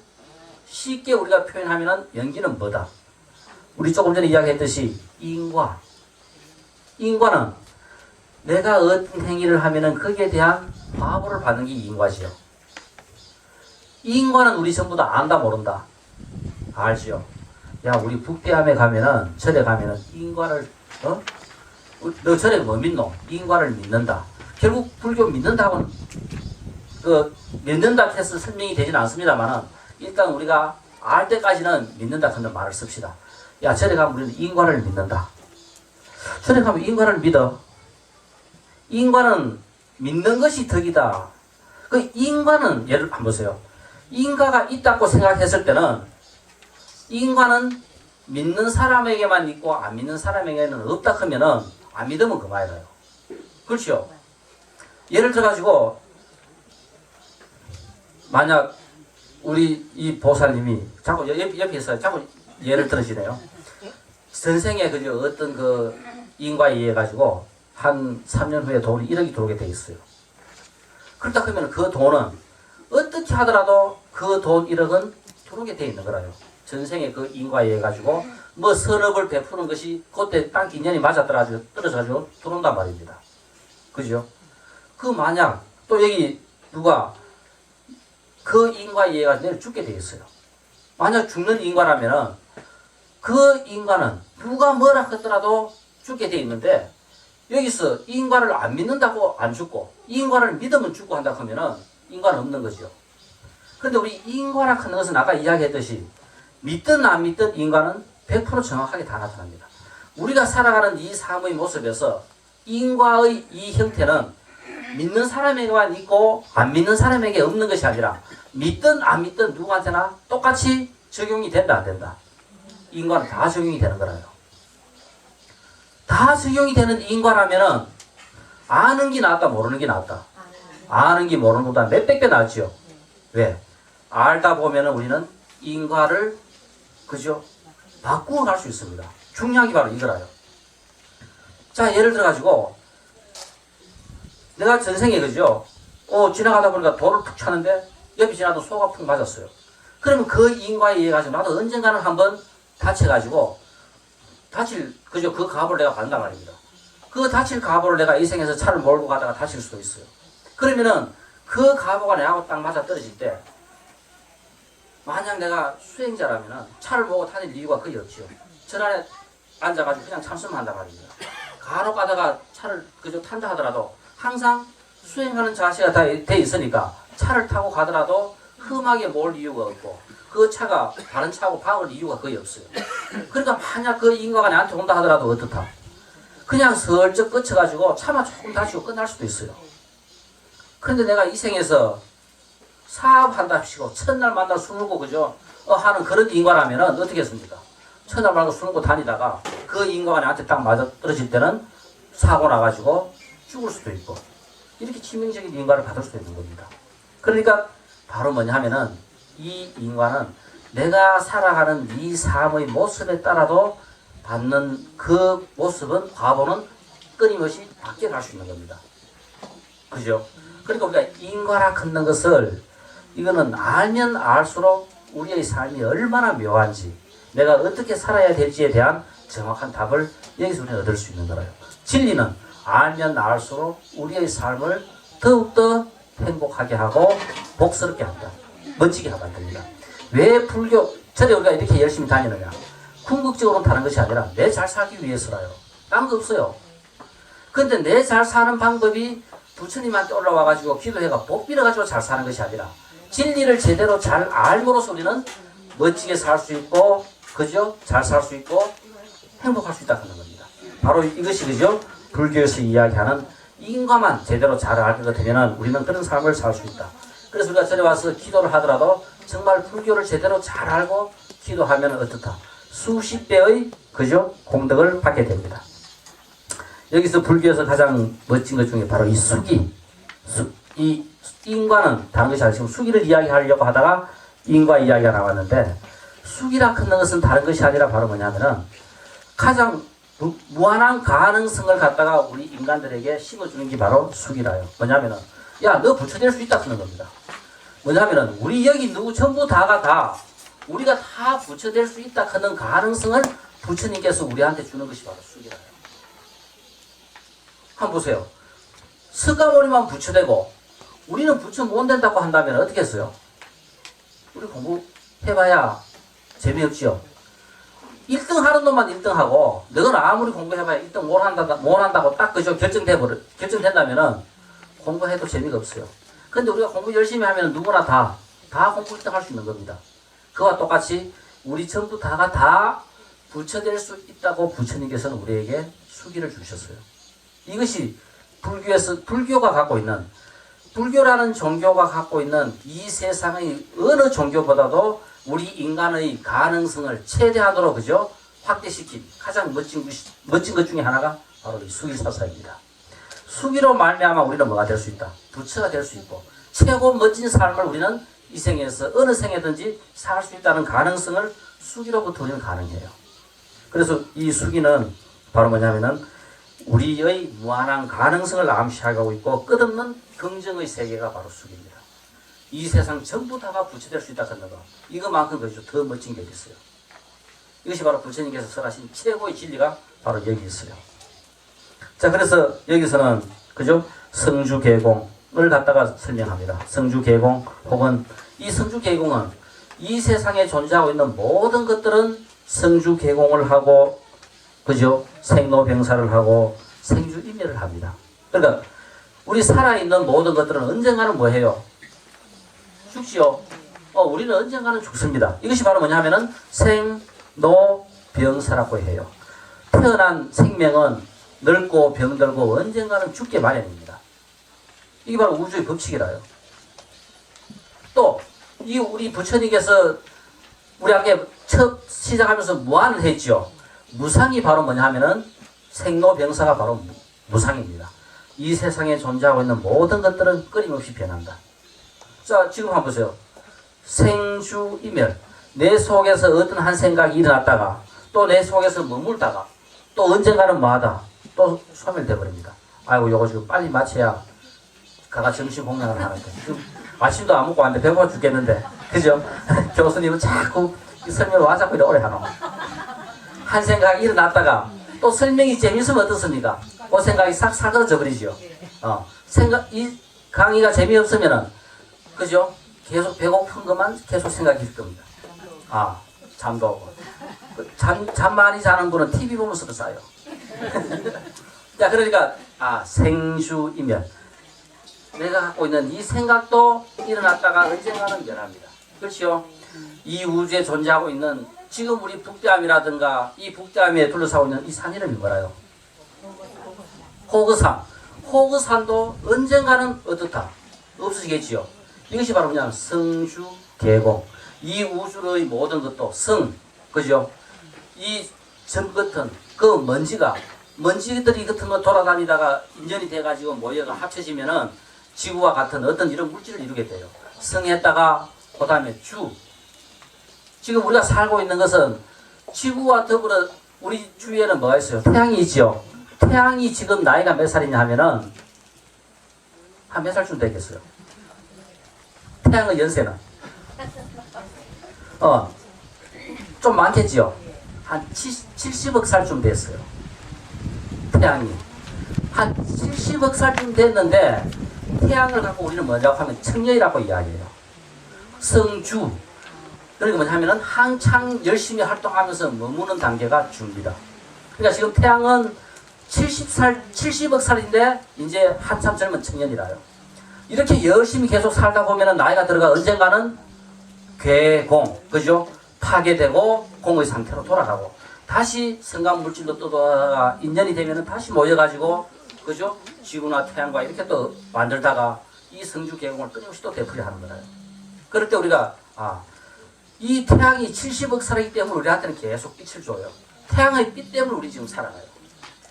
쉽게 우리가 표현하면은 연기는 뭐다? 우리 조금 전에 이야기했듯이 인과. 인과는 내가 어떤 행위를 하면은 거기에 대한 화보를 받는 게 인과지요. 인과는 우리 전부 다 안다 모른다. 알지요? 야, 우리 북대함에 가면은 절에 가면은 인과를 너 절에 뭐 믿노? 인과를 믿는다. 결국 불교 믿는다고는 믿는다 해서 설명이 되지는 않습니다만은 일단 우리가 알 때까지는 믿는다 하는 말을 씁시다. 야, 절에 가면 우리는 인과를 믿는다. 절에 가면 인과를 믿어. 인과는 믿는 것이 덕이다. 그 인과는 예를 한번 보세요. 인과가 있다고 생각했을 때는 인과는 믿는 사람에게만 있고 안 믿는 사람에게는 없다 하면은 안 믿으면 그만이에요. 그렇죠? 예를 들어 가지고 만약 우리 이 보살님이 자꾸 옆에서 자꾸 예를 들으시네요. 선생에 그저 어떤 그 인과에 의해 가지고 한 3년 후에 돈이 1억이 들어오게 돼 있어요. 그렇다 그러면 그 돈은 어떻게 하더라도 그 돈 1억은 들어오게 돼 있는 거라요. 전생에 그 인과에 의해 가지고 뭐 선업을 베푸는 것이 그때 딱 인연이 떨어져가지고 들어온단 말입니다. 그죠? 그 만약 또 여기 누가 그 인과에 의해 가지고 내일 죽게 돼 있어요. 만약 죽는 인과라면은 그 인과는 누가 뭐라 하더라도 죽게 돼 있는데 여기서 인과를 안 믿는다고 안 죽고 인과를 믿으면 죽고 한다 하면은 인과는 없는 거죠. 그런데 우리 인과라 하는 것은 아까 이야기했듯이 믿든 안 믿든 인과는 100% 정확하게 다 나타납니다. 우리가 살아가는 이 삶의 모습에서 인과의 이 형태는 믿는 사람에게만 있고 안 믿는 사람에게 없는 것이 아니라 믿든 안 믿든 누구한테나 똑같이 적용이 된다 안 된다. 인과는 다 적용이 되는 거라요. 다 적용이 되는 인과라면은 아는 게 낫다 모르는 게 낫다. 아는 게 모르는 것보다 몇백 배 낫지요. 왜? 알다 보면은 우리는 인과를 그죠? 바꾸어 갈 수 있습니다. 중요한 게 바로 이거라요. 자, 예를 들어 가지고 내가 전생에 그죠? 지나가다 보니까 돌을 툭 차는데 옆에 지나도 소가 푹 맞았어요. 그러면 그 인과에 의해 가지고 나도 언젠가는 한번 다쳐가지고 그죠? 그 값을 내가 받는단 말입니다. 그 다칠 값을 내가 이 생에서 차를 몰고 가다가 다칠 수도 있어요. 그러면은 그 값어가 내하고 딱 맞아 떨어질 때 만약 내가 수행자라면은 차를 보고 다닐 이유가 거의 없지요. 전안에 앉아가지고 그냥 참으면 한단 말입니다. 간혹 가다가 차를 그저 탄다 하더라도 항상 수행하는 자세가 다 돼 있으니까 차를 타고 가더라도 험하게 몰 이유가 없고 그 차가 다른 차하고 박을 이유가 거의 없어요. 그러니까 만약 그 인과가 나한테 온다 하더라도 어떻다? 그냥 슬쩍 끝쳐가지고 차만 조금 다치고 끝날 수도 있어요. 그런데 내가 이 생에서 사업한다 하시고 첫날 만나 술 먹고 그죠? 하는 그런 인과라면은 어떻게 했습니까? 첫날 말고 술 먹고 다니다가 그 인과가 나한테 딱 맞아 떨어질 때는 사고 나가지고 죽을 수도 있고 이렇게 치명적인 인과를 받을 수도 있는 겁니다. 그러니까 바로 뭐냐 하면은 이 인과는 내가 살아가는 이 삶의 모습에 따라도 받는 그 모습은 과보는 끊임없이 바뀌어갈 수 있는 겁니다. 그죠? 그러니까 우리가 인과라 걷는 것을 이거는 알면 알수록 우리의 삶이 얼마나 묘한지 내가 어떻게 살아야 될지에 대한 정확한 답을 여기서 우리는 얻을 수 있는 거예요. 진리는 알면 알수록 우리의 삶을 더욱더 행복하게 하고 복스럽게 한다. 멋지게 만듭니다. 왜 불교 절에 우리가 이렇게 열심히 다니느냐? 궁극적으로는 다른 것이 아니라 내 잘 살기 위해서라요. 딴 거 없어요. 근데 내 잘 사는 방법이 부처님한테 올라와가지고 기도해가 복 빌어가지고 잘 사는 것이 아니라 진리를 제대로 잘 알므로써 우리는 멋지게 살 수 있고 그죠? 잘 살 수 있고 행복할 수 있다 하는 겁니다. 바로 이것이 그죠? 불교에서 이야기하는 인과만 제대로 잘 알게 되면 우리는 그런 삶을 살 수 있다. 그래서 우리가 절에 와서 기도를 하더라도 정말 불교를 제대로 잘 알고 기도하면 어떻다? 수십 배의 그죠?功德을 받게 됩니다. 여기서 불교에서 가장 멋진 것 중에 바로 이 수기. 이 인과는 다른 것이 아니라 지금 수기를 이야기하려고 하다가 인과 이야기가 나왔는데 수기라 큰 것은 다른 것이 아니라 바로 뭐냐면은 가장 무한한 가능성을 갖다가 우리 인간들에게 심어주는 게 바로 수기라요. 뭐냐면은 야, 너 부처될 수 있다 하는 겁니다. 뭐냐면은 우리 여기 누구 전부 다가 우리가 다 부처될 수 있다 하는 가능성을 부처님께서 우리한테 주는 것이 바로 수기라요. 한번 보세요. 석가모니만 부처되고 우리는 부처 못 된다고 한다면 어떻게 했어요? 우리 공부해봐야 재미없지요. 1등 하는 놈만 1등하고 너는 아무리 공부해봐야 1등 못 한다고 딱 그저 결정된다면은 공부해도 재미가 없어요. 근데 우리가 공부 열심히 하면 누구나 다 공부 1등 할 수 있는 겁니다. 그와 똑같이 우리 전부 다가 다 부처될 수 있다고 부처님께서는 우리에게 수기를 주셨어요. 이것이 불교가 갖고 있는 불교라는 종교가 갖고 있는 이 세상의 어느 종교보다도 우리 인간의 가능성을 최대한으로 그죠? 확대시킨 가장 멋진 것 중에 하나가 바로 이 수기사사입니다. 수기로 말미암아 우리는 뭐가 될 수 있다? 부처가 될 수 있고 최고 멋진 삶을 우리는 이 생에서 어느 생에든지 살 수 있다는 가능성을 수기로부터 우리는 가능해요. 그래서 이 수기는 바로 뭐냐면은 우리의 무한한 가능성을 암시하고 있고 끝없는 긍정의 세계가 바로 수기입니다. 이 세상 전부 다가 부처될 수 있다 하는 거 이거만큼 더 멋진 게 있어요. 이것이 바로 부처님께서 설하신 최고의 진리가 바로 여기 있어요. 자, 그래서 여기서는 그죠? 성주계공을 갖다가 설명합니다. 성주계공 혹은 이 성주계공은 이 세상에 존재하고 있는 모든 것들은 성주계공을 하고 그죠? 생로병사를 하고 생주인멸을 합니다. 그러니까 우리 살아있는 모든 것들은 언젠가는 뭐 해요? 죽지요. 우리는 언젠가는 죽습니다. 이것이 바로 뭐냐 하면은 생로병사라고 해요. 태어난 생명은 늙고 병들고 언젠가는 죽게 마련입니다. 이게 바로 우주의 법칙이라요. 또 이 우리 부처님께서 우리에게 첫 시작하면서 무한을 했죠. 무상이 바로 뭐냐 하면은 생로병사가 바로 무상입니다. 이 세상에 존재하고 있는 모든 것들은 끊임없이 변한다. 자, 지금 한번 보세요. 생주이멸. 내 속에서 어떤 한 생각이 일어났다가 또 내 속에서 머물다가 또 언젠가는 뭐하다 또 소멸돼 버립니다. 아이고 요거 지금 빨리 마쳐야 가가 점심 공양을 하는데 지금 아침도 안 먹고 왔는데 배고파 죽겠는데 그죠? 교수님은 자꾸 이 설명을 와 자꾸 이렇게 오래 하노. 한 생각이 일어났다가 또 설명이 재미있으면 어떻습니까? 그 생각이 싹 사그러져 버리죠. 이 강의가 재미없으면은 그죠? 계속 배고픈 것만 계속 생각일 겁니다. 잠도 오고. 잠 많이 자는 분은 TV 보면서도 자요. 자, 그러니까 생주이면 내가 갖고 있는 이 생각도 일어났다가 언젠가는 변합니다. 그렇죠? 이 우주에 존재하고 있는 지금 우리 북대함이라든가 이 북대함에 둘러싸고 있는 이 산 이름이 뭐라요? 호그산. 호그산도 언젠가는 어떻다? 없어지겠지요. 이것이 바로 그냥 성주계공. 이 우주의 모든 것도 성, 그죠? 이 점 같은 그 먼지들이 같은 거 돌아다니다가 인연이 돼가지고 모여가 합쳐지면은 지구와 같은 어떤 이런 물질을 이루게 돼요. 성했다가 그 다음에 주. 지금 우리가 살고 있는 것은 지구와 더불어 우리 주위에는 뭐가 있어요? 태양이 있죠. 태양이 지금 나이가 몇 살이냐 하면은 한 몇 살쯤 되겠어요? 태양의 연세는 좀 많겠지요. 한 70억 살쯤 됐어요. 태양이 한 70억 살쯤 됐는데 태양을 갖고 우리는 뭐라고 하면 청년이라고 이야기해요. 성주. 그러니까 뭐냐면은 한창 열심히 활동하면서 머무는 단계가 주입니다. 그러니까 지금 태양은 70억 살인데 이제 한참 젊은 청년이라요. 이렇게 열심히 계속 살다 보면은 나이가 들어가 언젠가는 괴공, 그죠? 파괴되고 공의 상태로 돌아가고 다시 성간 물질로 또 돌아가 인연이 되면은 다시 모여가지고 그죠? 지구나 태양과 이렇게 또 만들다가 이 성주 계공을 끊임없이 또 되풀이하는 거예요. 그럴 때 우리가 이 태양이 70억 살이기 때문에 우리한테는 계속 빛을 줘요. 태양의 빛 때문에 우리 지금 살아가요.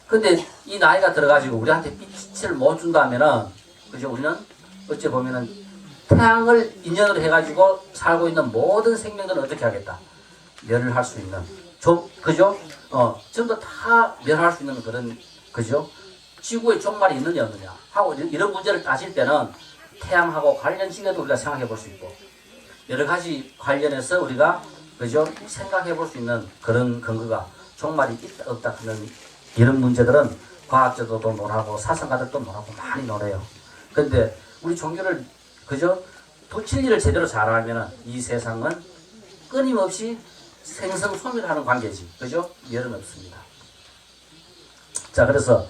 근데 이 나이가 들어가지고 우리한테 빛을 못 준다면은 그죠? 우리는 어찌 보면은 태양을 인연으로 해가지고 살고 있는 모든 생명들은 어떻게 하겠다? 멸할 수 있는 그죠? 전부 다 멸할 수 있는 그런 그죠? 지구에 종말이 있느냐 없느냐 하고 이런 문제를 따질 때는 태양하고 관련지게도 우리가 생각해 볼 수 있고 여러 가지 관련해서 우리가 그죠? 생각해 볼 수 있는 그런 근거가 종말이 있다 없다 하는 이런 문제들은 과학자들도 논하고 사상가들도 논하고 많이 논해요. 그런데 우리 종교를 그죠? 진리를 제대로 잘 알면은 이 세상은 끊임없이 생성소멸하는 관계지. 그죠? 멸은 없습니다. 자, 그래서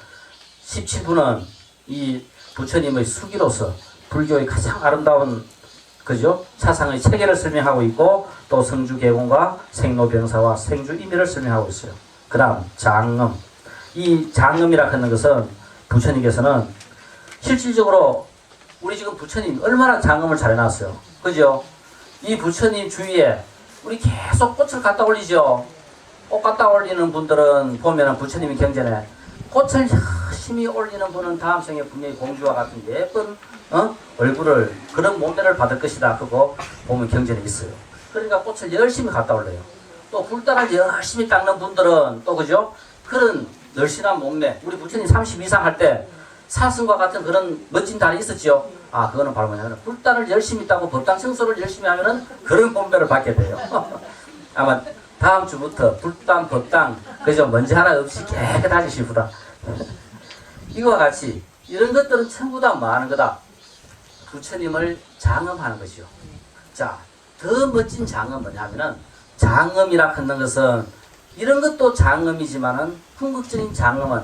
17부는 이 부처님의 수기로서 불교의 가장 아름다운 그죠? 사상의 체계를 설명하고 있고 또 성주계공과 생로병사와 생주이미를 설명하고 있어요. 그 다음 장엄. 이 장엄이라 하는 것은 부처님께서는 실질적으로 우리 지금 부처님 얼마나 장엄을 잘 해놨어요. 그죠? 이 부처님 주위에 우리 계속 꽃을 갖다 올리죠. 꽃 갖다 올리는 분들은 보면은 부처님이 경전에 꽃을 열심히 올리는 분은 다음 생에 분명히 공주와 같은 예쁜 얼굴을 그런 몸매를 받을 것이다. 그거 보면 경전에 있어요. 그러니까 꽃을 열심히 갖다 올려요. 또 불단을 열심히 닦는 분들은 또 그죠? 그런 늘씬한 몸매. 우리 부처님 30 이상 할 때 사슴과 같은 그런 멋진 달이 있었죠. 그거는 바로 뭐냐면 불단을 열심히 따고 법당 청소를 열심히 하면은 그런 몸매를 받게 돼요. 아마 다음 주부터 불단, 법당 그죠? 먼지 하나 없이 깨끗하게 씹으다. 이거와 같이 이런 것들은 전부 다 뭐 하는 거다? 부처님을 장엄하는 것이요. 자, 더 멋진 장엄은 뭐냐면은 장엄이라 하는 것은 이런 것도 장엄이지만은 궁극적인 장엄은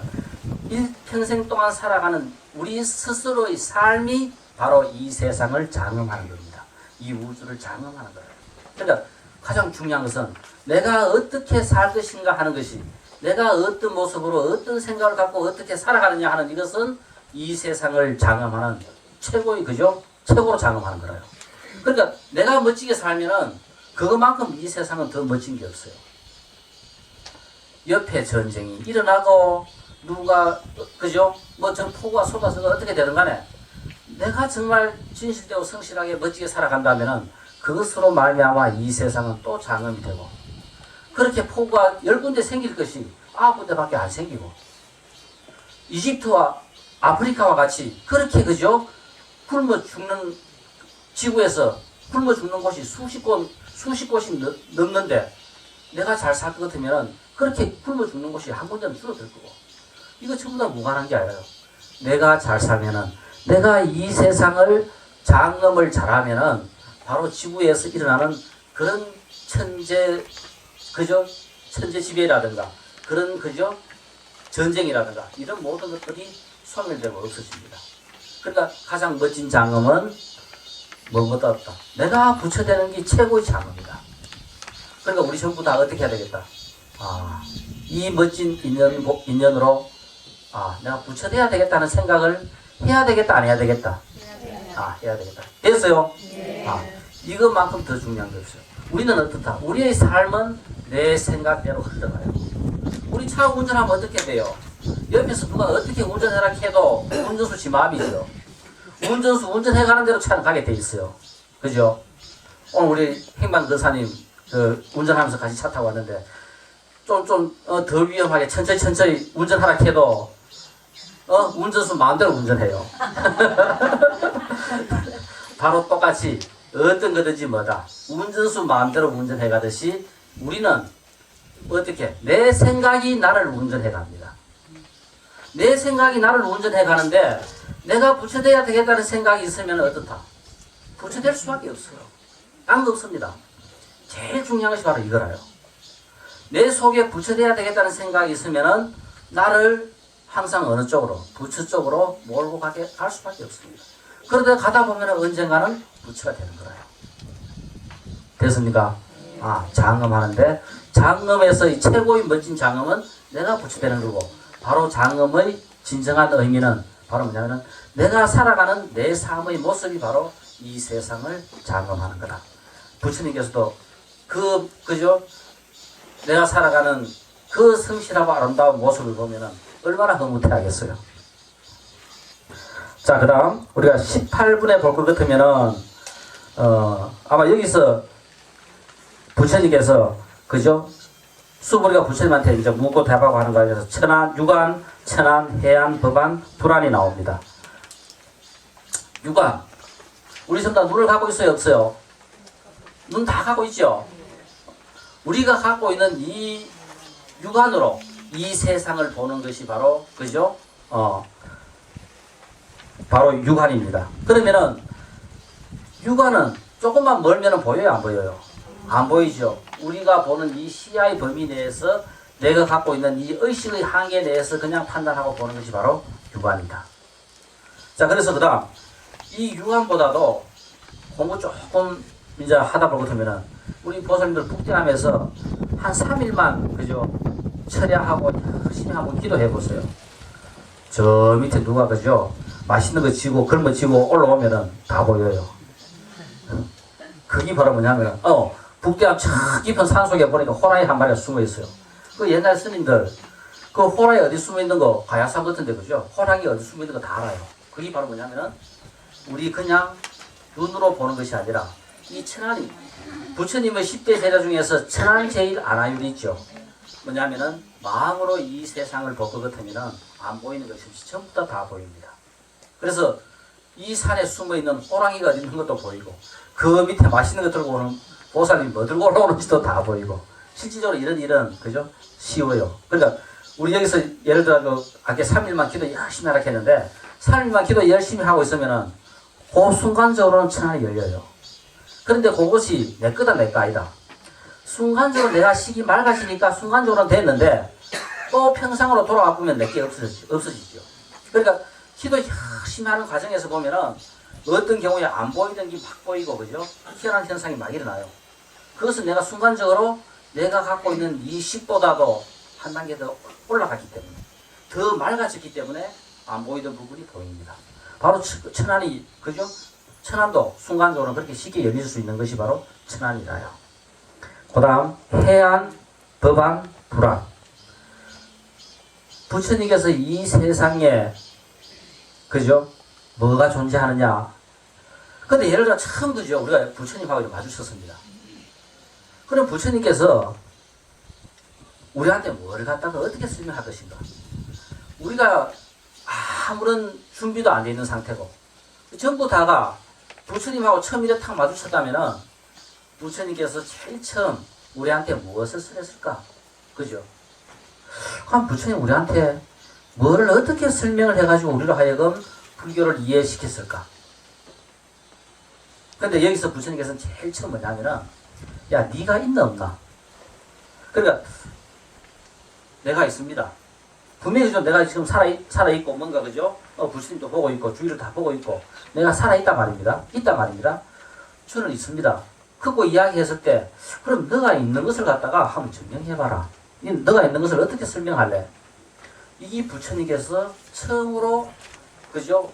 일평생 동안 살아가는 우리 스스로의 삶이 바로 이 세상을 장엄하는 겁니다. 이 우주를 장엄하는 거예요. 그러니까 가장 중요한 것은 내가 어떻게 살 것인가 하는 것이 내가 어떤 모습으로 어떤 생각을 갖고 어떻게 살아가느냐 하는 이것은 이 세상을 장엄하는 최고의 그죠? 최고로 장엄하는 거예요. 그러니까 내가 멋지게 살면은 그것만큼 이 세상은 더 멋진 게 없어요. 옆에 전쟁이 일어나고 누가 그죠? 뭐 전 폭우가 쏟아서 어떻게 되든 간에 내가 정말 진실되고 성실하게 멋지게 살아간다면은 그것으로 말미암아 이 세상은 또 장엄이 되고 그렇게 폭우가 10군데 생길 것이 9군데밖에 안 생기고 이집트와 아프리카와 같이 그렇게 그죠? 굶어 죽는 지구에서 굶어 죽는 곳이 수십 곳이 넘는데 내가 잘 살 것 같으면 그렇게 굶어 죽는 곳이 한 군데는 줄어들 거고 이거 전부 다 무관한 게 아니라요. 내가 잘 살면은 내가 이 세상을 장엄을 잘하면은 바로 지구에서 일어나는 그런 천재지배라든가 그런 전쟁이라든가 이런 모든 것들이 소멸되고 없어집니다. 그러니까 가장 멋진 장엄은 뭔가도 없다. 내가 부처되는 게 최고의 장엄이다. 그러니까 우리 전부 다 어떻게 해야 되겠다. 이 멋진 인연으로 내가 부처돼야 되겠다는 생각을 해야 되겠다, 안 해야 되겠다? 해야 되겠다. 됐어요? 이것만큼 더 중요한 게 없어요. 우리는 어떻다? 우리의 삶은 내 생각대로 흘러가요. 우리 차 운전하면 어떻게 돼요? 옆에서 누가 어떻게 운전해라 해도 운전수 지 마음이죠. 운전수 운전해가는 대로 차는 가게 돼 있어요. 그죠? 오늘 우리 행방 거사님 운전하면서 같이 차 타고 왔는데 덜 위험하게 천천히 운전하라 해도 운전수 마음대로 운전해요. 바로 똑같이 어떤 거든지 뭐다. 운전수 마음대로 운전해 가듯이 우리는 어떻게 내 생각이 나를 운전해 갑니다. 내 생각이 나를 운전해 가는데 내가 부처돼야 되겠다는 생각이 있으면 어떻다? 부처될 수밖에 없어요. 딴 거 없습니다. 제일 중요한 것이 바로 이거라요. 내 속에 부처돼야 되겠다는 생각이 있으면은 나를 항상 어느 쪽으로? 부처 쪽으로 몰고 갈 수밖에 없습니다. 그러다 가다 보면 언젠가는 부처가 되는 거예요. 됐습니까? 장엄하는데 장엄에서 이 최고의 멋진 장엄은 내가 부처되는 거고 바로 장엄의 진정한 의미는 바로 뭐냐면은 내가 살아가는 내 삶의 모습이 바로 이 세상을 장엄하는 거다. 부처님께서도 그죠? 내가 살아가는 그 성실하고 아름다운 모습을 보면은 얼마나 흐뭇해하겠어요. 자, 그 다음 우리가 18분에 볼 것 같으면은 아마 여기서 부처님께서 그죠? 수부리가 부처님한테 이제 묻고 대답하고 하는 거에 대해서 천안, 유관, 천안, 해안, 법안, 불안이 나옵니다. 유관. 우리 전부 다 눈을 갖고 있어요, 없어요? 눈 다 갖고 있죠? 우리가 갖고 있는 이 육안으로 이 세상을 보는 것이 바로 그죠? 바로 육안입니다. 그러면은 육안은 조금만 멀면은 보여요, 안 보여요? 안 보이죠? 우리가 보는 이 시야의 범위 내에서 내가 갖고 있는 이 의식의 한계 내에서 그냥 판단하고 보는 것이 바로 육안이다. 자, 그래서 그다음 이 육안보다도 공부 조금 이제 하다 볼 것 같으면은 우리 보살님들 북대함에서 한 3일만 그죠? 철야하고 열심히 한번 기도해 보세요. 저 밑에 누가 그죠? 맛있는 거 지고 걸머지고 올라오면은 다 보여요. 그게 바로 뭐냐면 북대함 저 깊은 산속에 보니까 호랑이 한 마리가 숨어 있어요. 그 옛날 스님들 그 호랑이 어디 숨어 있는 거 가야산 같은데 그죠? 호랑이 어디 숨어 있는 거 다 알아요. 그게 바로 뭐냐면은 우리 그냥 눈으로 보는 것이 아니라 이 천안이 부처님의 10대 제자 중에서 천안 제일 안하율이 있죠. 뭐냐면은 마음으로 이 세상을 볼 것 같으면은 안 보이는 것이 없이 전부 다 보입니다. 그래서 이 산에 숨어 있는 호랑이가 어디 있는 것도 보이고 그 밑에 맛있는 거 들고 오는 보살님이 뭐 들고 올라오는지도 다 보이고 실질적으로 이런 일은 그죠? 쉬워요. 그러니까 우리 여기서 예를 들어 아까 3일만 기도 열심히 하라 했는데 3일만 기도 열심히 하고 있으면은 그 순간적으로는 천안이 열려요. 그런데 그것이 내 거다 내 거 아니다. 순간적으로 내가 식이 맑아지니까 순간적으로는 됐는데 또 평상으로 돌아와 보면 내게 없어지죠. 그러니까 기도 열심히 하는 과정에서 보면은 어떤 경우에 안 보이던 게 막 보이고 그죠? 희한한 현상이 막 일어나요. 그것은 내가 순간적으로 내가 갖고 있는 이 식보다도 한 단계 더 올라갔기 때문에 더 맑아졌기 때문에 안 보이던 부분이 보입니다. 바로 천안이 그죠? 천안도 순간적으로 그렇게 쉽게 열릴 수 있는 것이 바로 천안이라요. 그 다음 해안, 법안, 불안. 부처님께서 이 세상에 그죠? 뭐가 존재하느냐. 근데 예를 들어 처음 그죠? 우리가 부처님하고 마주쳤습니다. 그럼 부처님께서 우리한테 뭘 갖다가 어떻게 설명할 것인가? 우리가 아무런 준비도 안 돼 있는 상태고 전부 다가 부처님하고 처음 이렇게 탁 마주쳤다면은 부처님께서 제일 처음 우리한테 무엇을 쓰셨을까? 그죠? 그럼 부처님 우리한테 뭐를 어떻게 설명을 해가지고 우리로 하여금 불교를 이해시켰을까? 근데 여기서 부처님께서는 제일 처음 뭐냐면은 야, 네가 있나 없나? 그러니까 내가 있습니다. 분명히 좀 내가 지금 살아있고 뭔가 그죠? 부처님도 보고 있고 주위를 다 보고 있고 내가 살아있단 말입니다. 있단 말입니다. 저는 있습니다. 그거 이야기했을 때 그럼 너가 있는 것을 갖다가 한번 증명해봐라. 너가 있는 것을 어떻게 설명할래? 이 부처님께서 처음으로 그죠?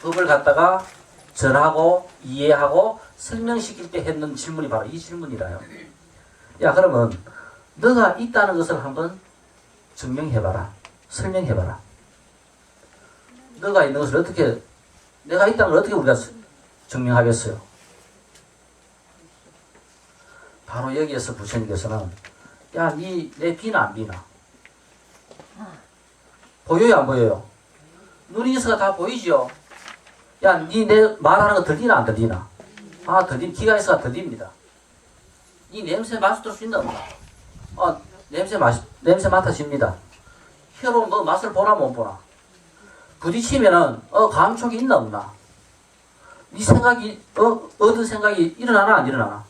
법을 갖다가 전하고 이해하고 설명시킬 때 했는 질문이 바로 이 질문이라요. 야, 그러면 너가 있다는 것을 한번 증명해봐라. 설명해봐라. 너가 있는 것을 어떻게, 내가 있다는 걸 어떻게 우리가 증명하겠어요? 바로 여기에서 부처님께서는 야, 내 비나 안 비나? 보여요, 안 보여요? 눈이 있어가 다 보이죠? 야, 내 말하는 거 들리나 안 들리나? 아, 귀가 있어가 들립니다. 이 냄새 맡을 수 있나 없나? 냄새 맡아집니다. 혀로 뭐 맛을 보나 못 보나? 부딪히면은, 감촉이 있나 없나? 이 생각이, 얻은 생각이 일어나나 안 일어나나?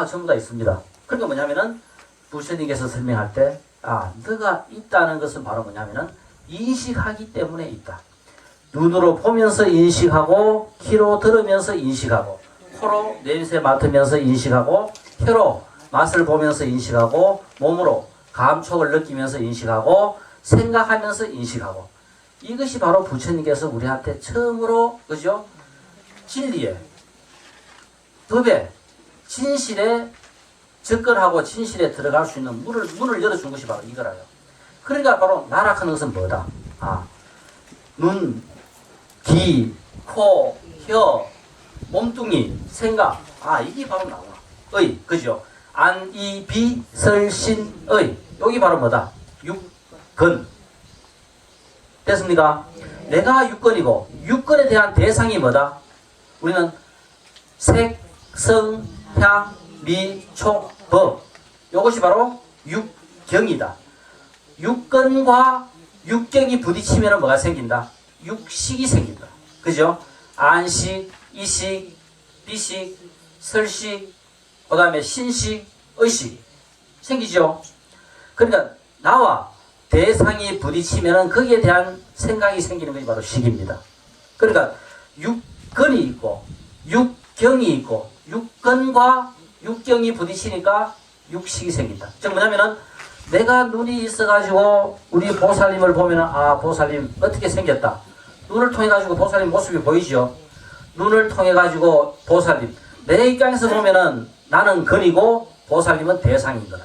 전부 다 있습니다. 그러니까 뭐냐면은, 부처님께서 설명할 때, 너가 있다는 것은 바로 뭐냐면은, 인식하기 때문에 있다. 눈으로 보면서 인식하고, 귀로 들으면서 인식하고, 코로 냄새 맡으면서 인식하고, 혀로 맛을 보면서 인식하고, 몸으로 감촉을 느끼면서 인식하고, 생각하면서 인식하고. 이것이 바로 부처님께서 우리한테 처음으로, 그죠? 진리에, 법에, 진실에 접근하고 진실에 들어갈 수 있는 문을 열어준 것이 바로 이거라요. 그러니까 바로 나락하는 것은 뭐다? 눈, 귀, 코, 혀, 몸뚱이, 생각. 이게 바로 나와. 그죠? 안, 이, 비, 설, 신, 여기 바로 뭐다? 육근. 됐습니까? 내가 육근이고, 육근에 대한 대상이 뭐다? 우리는 색, 성, 향, 미, 촉, 법. 이것이 바로 육경이다. 육근과 육경이 부딪히면 뭐가 생긴다? 육식이 생긴다. 그죠? 안식, 이식, 비식, 설식, 그 다음에 신식, 의식 생기죠? 그러니까 나와 대상이 부딪히면 거기에 대한 생각이 생기는 것이 바로 식입니다. 그러니까 육근이 있고 육경이 있고 육근과 육경이 부딪히니까 육식이 생긴다. 즉 뭐냐면은 내가 눈이 있어가지고 우리 보살님을 보면은 보살님 어떻게 생겼다. 눈을 통해 가지고 보살님 모습이 보이죠. 눈을 통해 가지고 보살님 내 입장에서 보면은 나는 근이고 보살님은 대상인 거예요.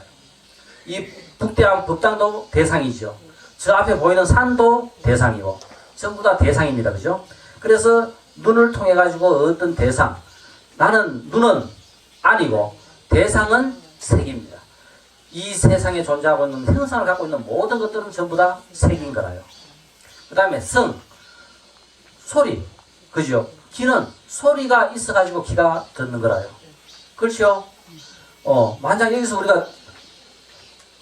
이 북대한 법당도 대상이죠. 저 앞에 보이는 산도 대상이고 전부 다 대상입니다. 그죠? 그래서 눈을 통해 가지고 어떤 대상 눈은 아니고 대상은 색입니다. 이 세상에 존재하고 있는 형상을 갖고 있는 모든 것들은 전부 다 색인 거라요. 그 다음에 성, 소리, 그죠? 귀는 소리가 있어가지고 귀가 듣는 거라요. 그렇죠? 만약 여기서 우리가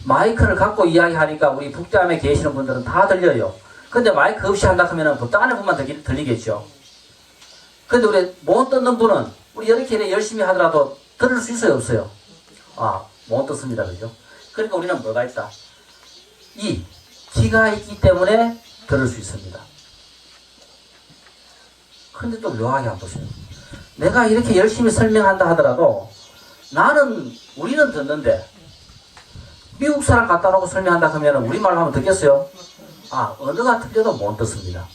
마이크를 갖고 이야기하니까 우리 북대함에 계시는 분들은 다 들려요. 근데 마이크 없이 한다 하면은 북대 안에 분만 들리겠죠. 근데 우리 못 듣는 분은 우리 이렇게 열심히 하더라도 들을 수 있어요, 없어요? 못 듣습니다. 그죠? 그러니까 우리는 뭐가 있다? 귀가 있기 때문에 들을 수 있습니다. 근데 또 묘하게 한번 보세요. 내가 이렇게 열심히 설명한다 하더라도 우리는 듣는데 미국 사람 갖다 놓고 설명한다 하면 우리말로 하면 듣겠어요? 언어가 틀려도 못 듣습니다.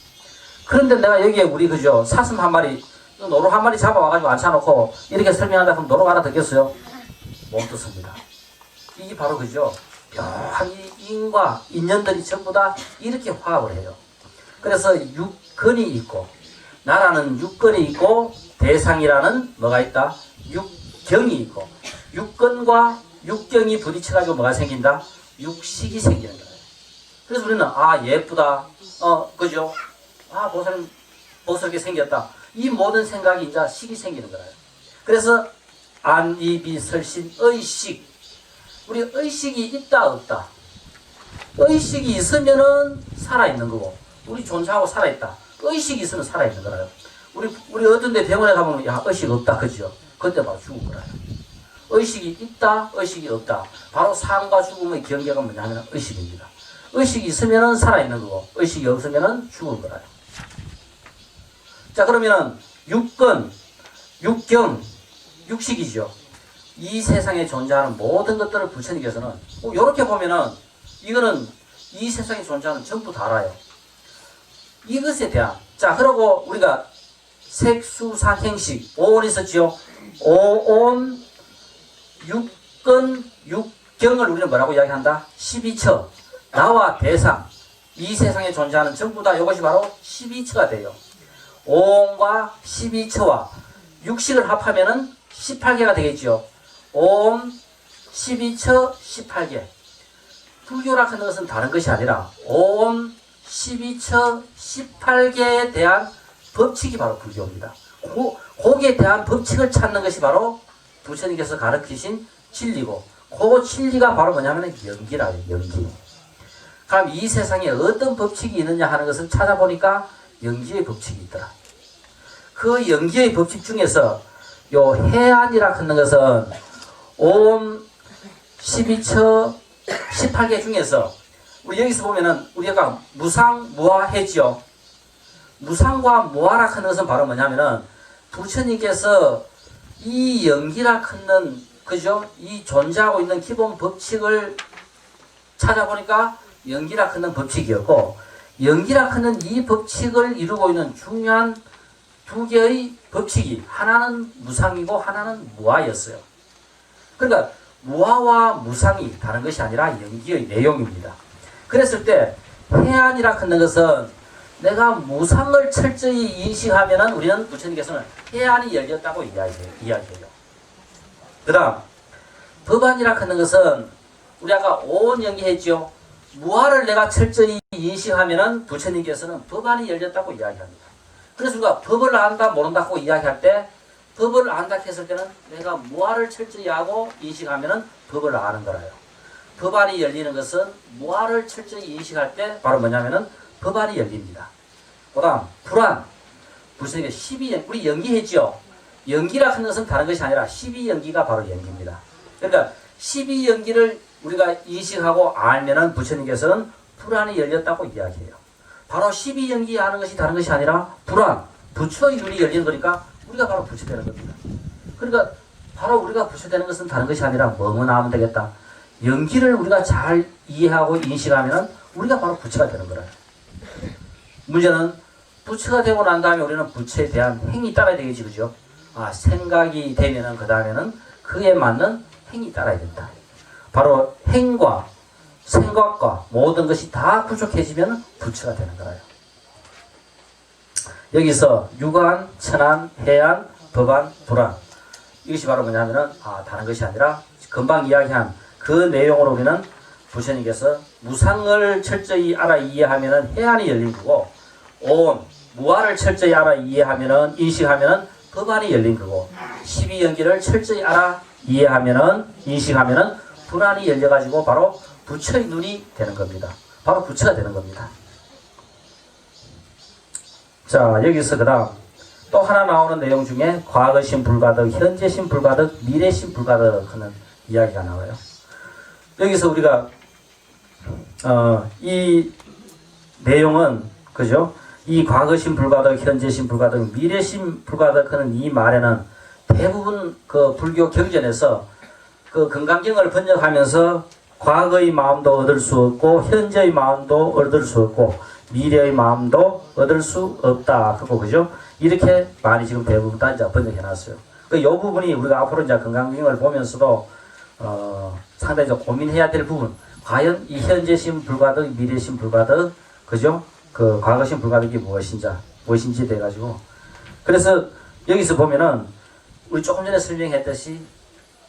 그런데 내가 여기에 우리 그죠? 사슴 한 마리, 노루 한 마리 잡아와가지고 앉혀놓고 이렇게 설명한다 하면 노루가 알아듣겠어요? 못 듣습니다. 이게 바로 그죠? 묘한 인과 인연들이 전부 다 이렇게 화합을 해요. 그래서 육근이 있고 나라는 육근이 있고 대상이라는 뭐가 있다? 육경이 있고 육근과 육경이 부딪혀가지고 뭐가 생긴다? 육식이 생기는 거예요. 그래서 우리는 예쁘다. 그죠? 보살님 복스럽게 생겼다. 이 모든 생각이 이제 식이 생기는 거예요. 그래서 안이비설신 의식. 우리 의식이 있다 없다. 의식이 있으면은 살아있는 거고, 우리 존재하고 살아있다. 의식이 있으면 살아있는 거라요. 우리 어떤 데 병원에 가면 야 의식 없다 그죠? 그때 바로 죽은 거라요. 의식이 있다, 의식이 없다. 바로 삶과 죽음의 경계가 뭐냐면 의식입니다. 의식이 있으면은 살아있는 거고, 의식이 없으면은 죽은 거라요. 자, 그러면은 육근, 육경, 육식이죠. 이 세상에 존재하는 모든 것들을 부처님께서는 이렇게 보면은 이거는 이 세상에 존재하는 전부 다 알아요. 이것에 대한, 자, 그러고 우리가 색수상행식 5온 있었지요. 5온, 육근, 육경을 우리는 뭐라고 이야기한다? 12처, 나와 대상, 이 세상에 존재하는 전부 다 이것이 바로 12처가 돼요. 5온과 12처와 육식을 합하면은 18개가 되겠죠. 5온, 12처, 18개. 불교라 하는 것은 다른 것이 아니라 5온, 12처, 18개에 대한 법칙이 바로 불교입니다. 거기에 대한 법칙을 찾는 것이 바로 부처님께서 가르치신 진리고, 그 진리가 바로 뭐냐면 연기라요, 연기. 그럼 이 세상에 어떤 법칙이 있느냐 하는 것을 찾아보니까 연기의 법칙이 있더라. 그 연기의 법칙 중에서 요 해안이라 하는 것은 5온, 12처, 18개 중에서 우리 여기서 보면은 우리가 무상, 무아 했죠. 무상과 무아라 하는 것은 바로 뭐냐면은 부처님께서 이 연기라 하는, 그죠? 이 존재하고 있는 기본 법칙을 찾아보니까 연기라 하는 법칙이었고, 연기라 하는 이 법칙을 이루고 있는 중요한 두 개의 법칙이 하나는 무상이고 하나는 무아였어요. 그러니까 무아와 무상이 다른 것이 아니라 연기의 내용입니다. 그랬을 때 해안이라 하는 것은 내가 무상을 철저히 인식하면은 우리는 부처님께서는 해안이 열렸다고 이야기해요. 그 다음 법안이라 하는 것은 우리 아까 오온 연기했죠. 무아를 내가 철저히 인식하면은 부처님께서는 법안이 열렸다고 이야기합니다. 그래서 우리가 법을 안다 모른다고 이야기할 때, 법을 안다 했을 때는 내가 무아를 철저히 하고 인식하면은 법을 아는 거라요. 법안이 열리는 것은 무아를 철저히 인식할 때 바로 뭐냐면은 법안이 열립니다. 그 다음 불안. 부처님께 12연, 우리 연기했죠. 연기라 하는 것은 다른 것이 아니라 12연기가 바로 연기입니다. 그러니까 12연기를 우리가 인식하고 알면은 부처님께서는 불안이 열렸다고 이야기해요. 바로 12연기 하는 것이 다른 것이 아니라 불안, 부처의 눈이 열리는 거니까 우리가 바로 부처되는 겁니다. 그러니까 바로 우리가 부처되는 것은 다른 것이 아니라 뭐만 하면 되겠다. 연기를 우리가 잘 이해하고 인식하면은 우리가 바로 부처가 되는 거라요. 문제는 부처가 되고 난 다음에 우리는 부처에 대한 행위 따라야 되겠지, 그죠? 아, 생각이 되면은 그 다음에는 그에 맞는 행위 따라야 된다. 바로 행과 생각과 모든 것이 다 부족해지면 부처가 되는 거예요. 여기서 유관, 천안, 해안, 법안, 불안, 이것이 바로 뭐냐면은 다른 것이 아니라 금방 이야기한 그 내용으로 우리는 부처님께서 무상을 철저히 알아 이해하면은 해안이 열린 거고, 온 무아를 철저히 알아 이해하면은 인식하면은 법안이 열린 거고, 12연기를 철저히 알아 이해하면은 인식하면은 불안이 열려가지고 바로 부처의 눈이 되는 겁니다. 바로 부처가 되는 겁니다. 자, 여기서 그 다음 또 하나 나오는 내용 중에 과거신 불가득, 현재신 불가득, 미래신 불가득 하는 이야기가 나와요. 여기서 우리가 이 내용은, 그죠? 이 과거신 불가득, 현재신 불가득, 미래신 불가득 하는 이 말에는 대부분 그 불교 경전에서 그 금강경을 번역하면서 과거의 마음도 얻을 수 없고 현재의 마음도 얻을 수 없고 미래의 마음도 얻을 수 없다 하고, 그죠? 이렇게 많이 지금 대부분 다 이제 번역해 놨어요. 그 요 부분이 우리가 앞으로 이제 금강경을 보면서도 상당히 좀 고민해야 될 부분. 과연 이 현재심 불가득, 미래심 불가득, 그죠? 그 과거심 불가득이 무엇인지 돼가지고, 그래서 여기서 보면은 우리 조금 전에 설명했듯이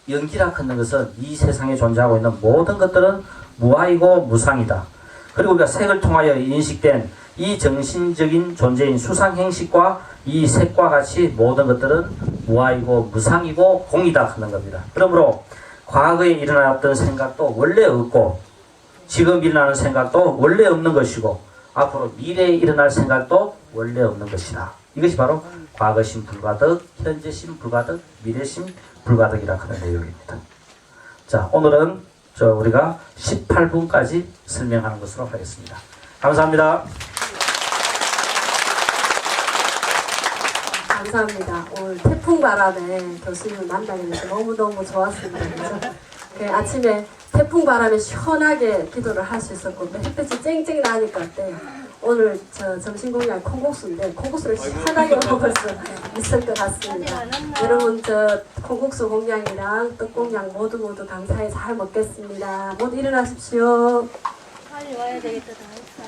연기라 하는 것은 이 세상에 존재하고 있는 모든 것들은 무아이고 무상이다. 그리고 우리가 색을 통하여 인식된 이 정신적인 존재인 수상행식과 이 색과 같이 모든 것들은 무아이고 무상이고 공이다 하는 겁니다. 그러므로 과거에 일어났던 생각도 원래 없고 지금 일어나는 생각도 원래 없는 것이고 앞으로 미래에 일어날 생각도 원래 없는 것이다. 이것이 바로 과거심 불가득, 현재심 불가득, 미래심 불가득이라 하는 내용입니다. 자, 오늘은 우리가 18분까지 설명하는 것으로 하겠습니다. 감사합니다. 감사합니다. 오늘 태풍 바람에 교수님을 만나게 돼서 너무너무 좋았습니다. 그래서 아침에 태풍 바람에 시원하게 기도를 할 수 있었고 햇빛이 쨍쨍 나니까 어때요? 오늘 점심 공양 콩국수인데 콩국수를 시원하게 먹을 수 있을 것 같습니다. 여러분 콩국수 공양이랑 떡 공양 모두 감사히 잘 먹겠습니다. 모두 일어나십시오. 빨리 와야 되겠다. 다 했어.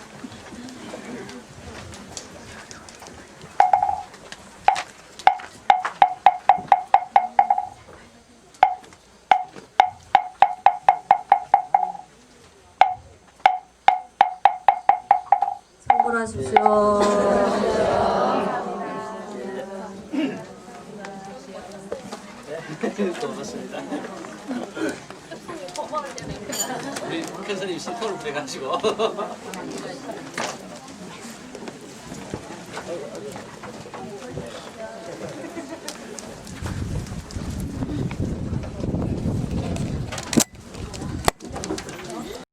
성불하십시오. 고맙습니다. 우리 큰 스님 신토를 해가지고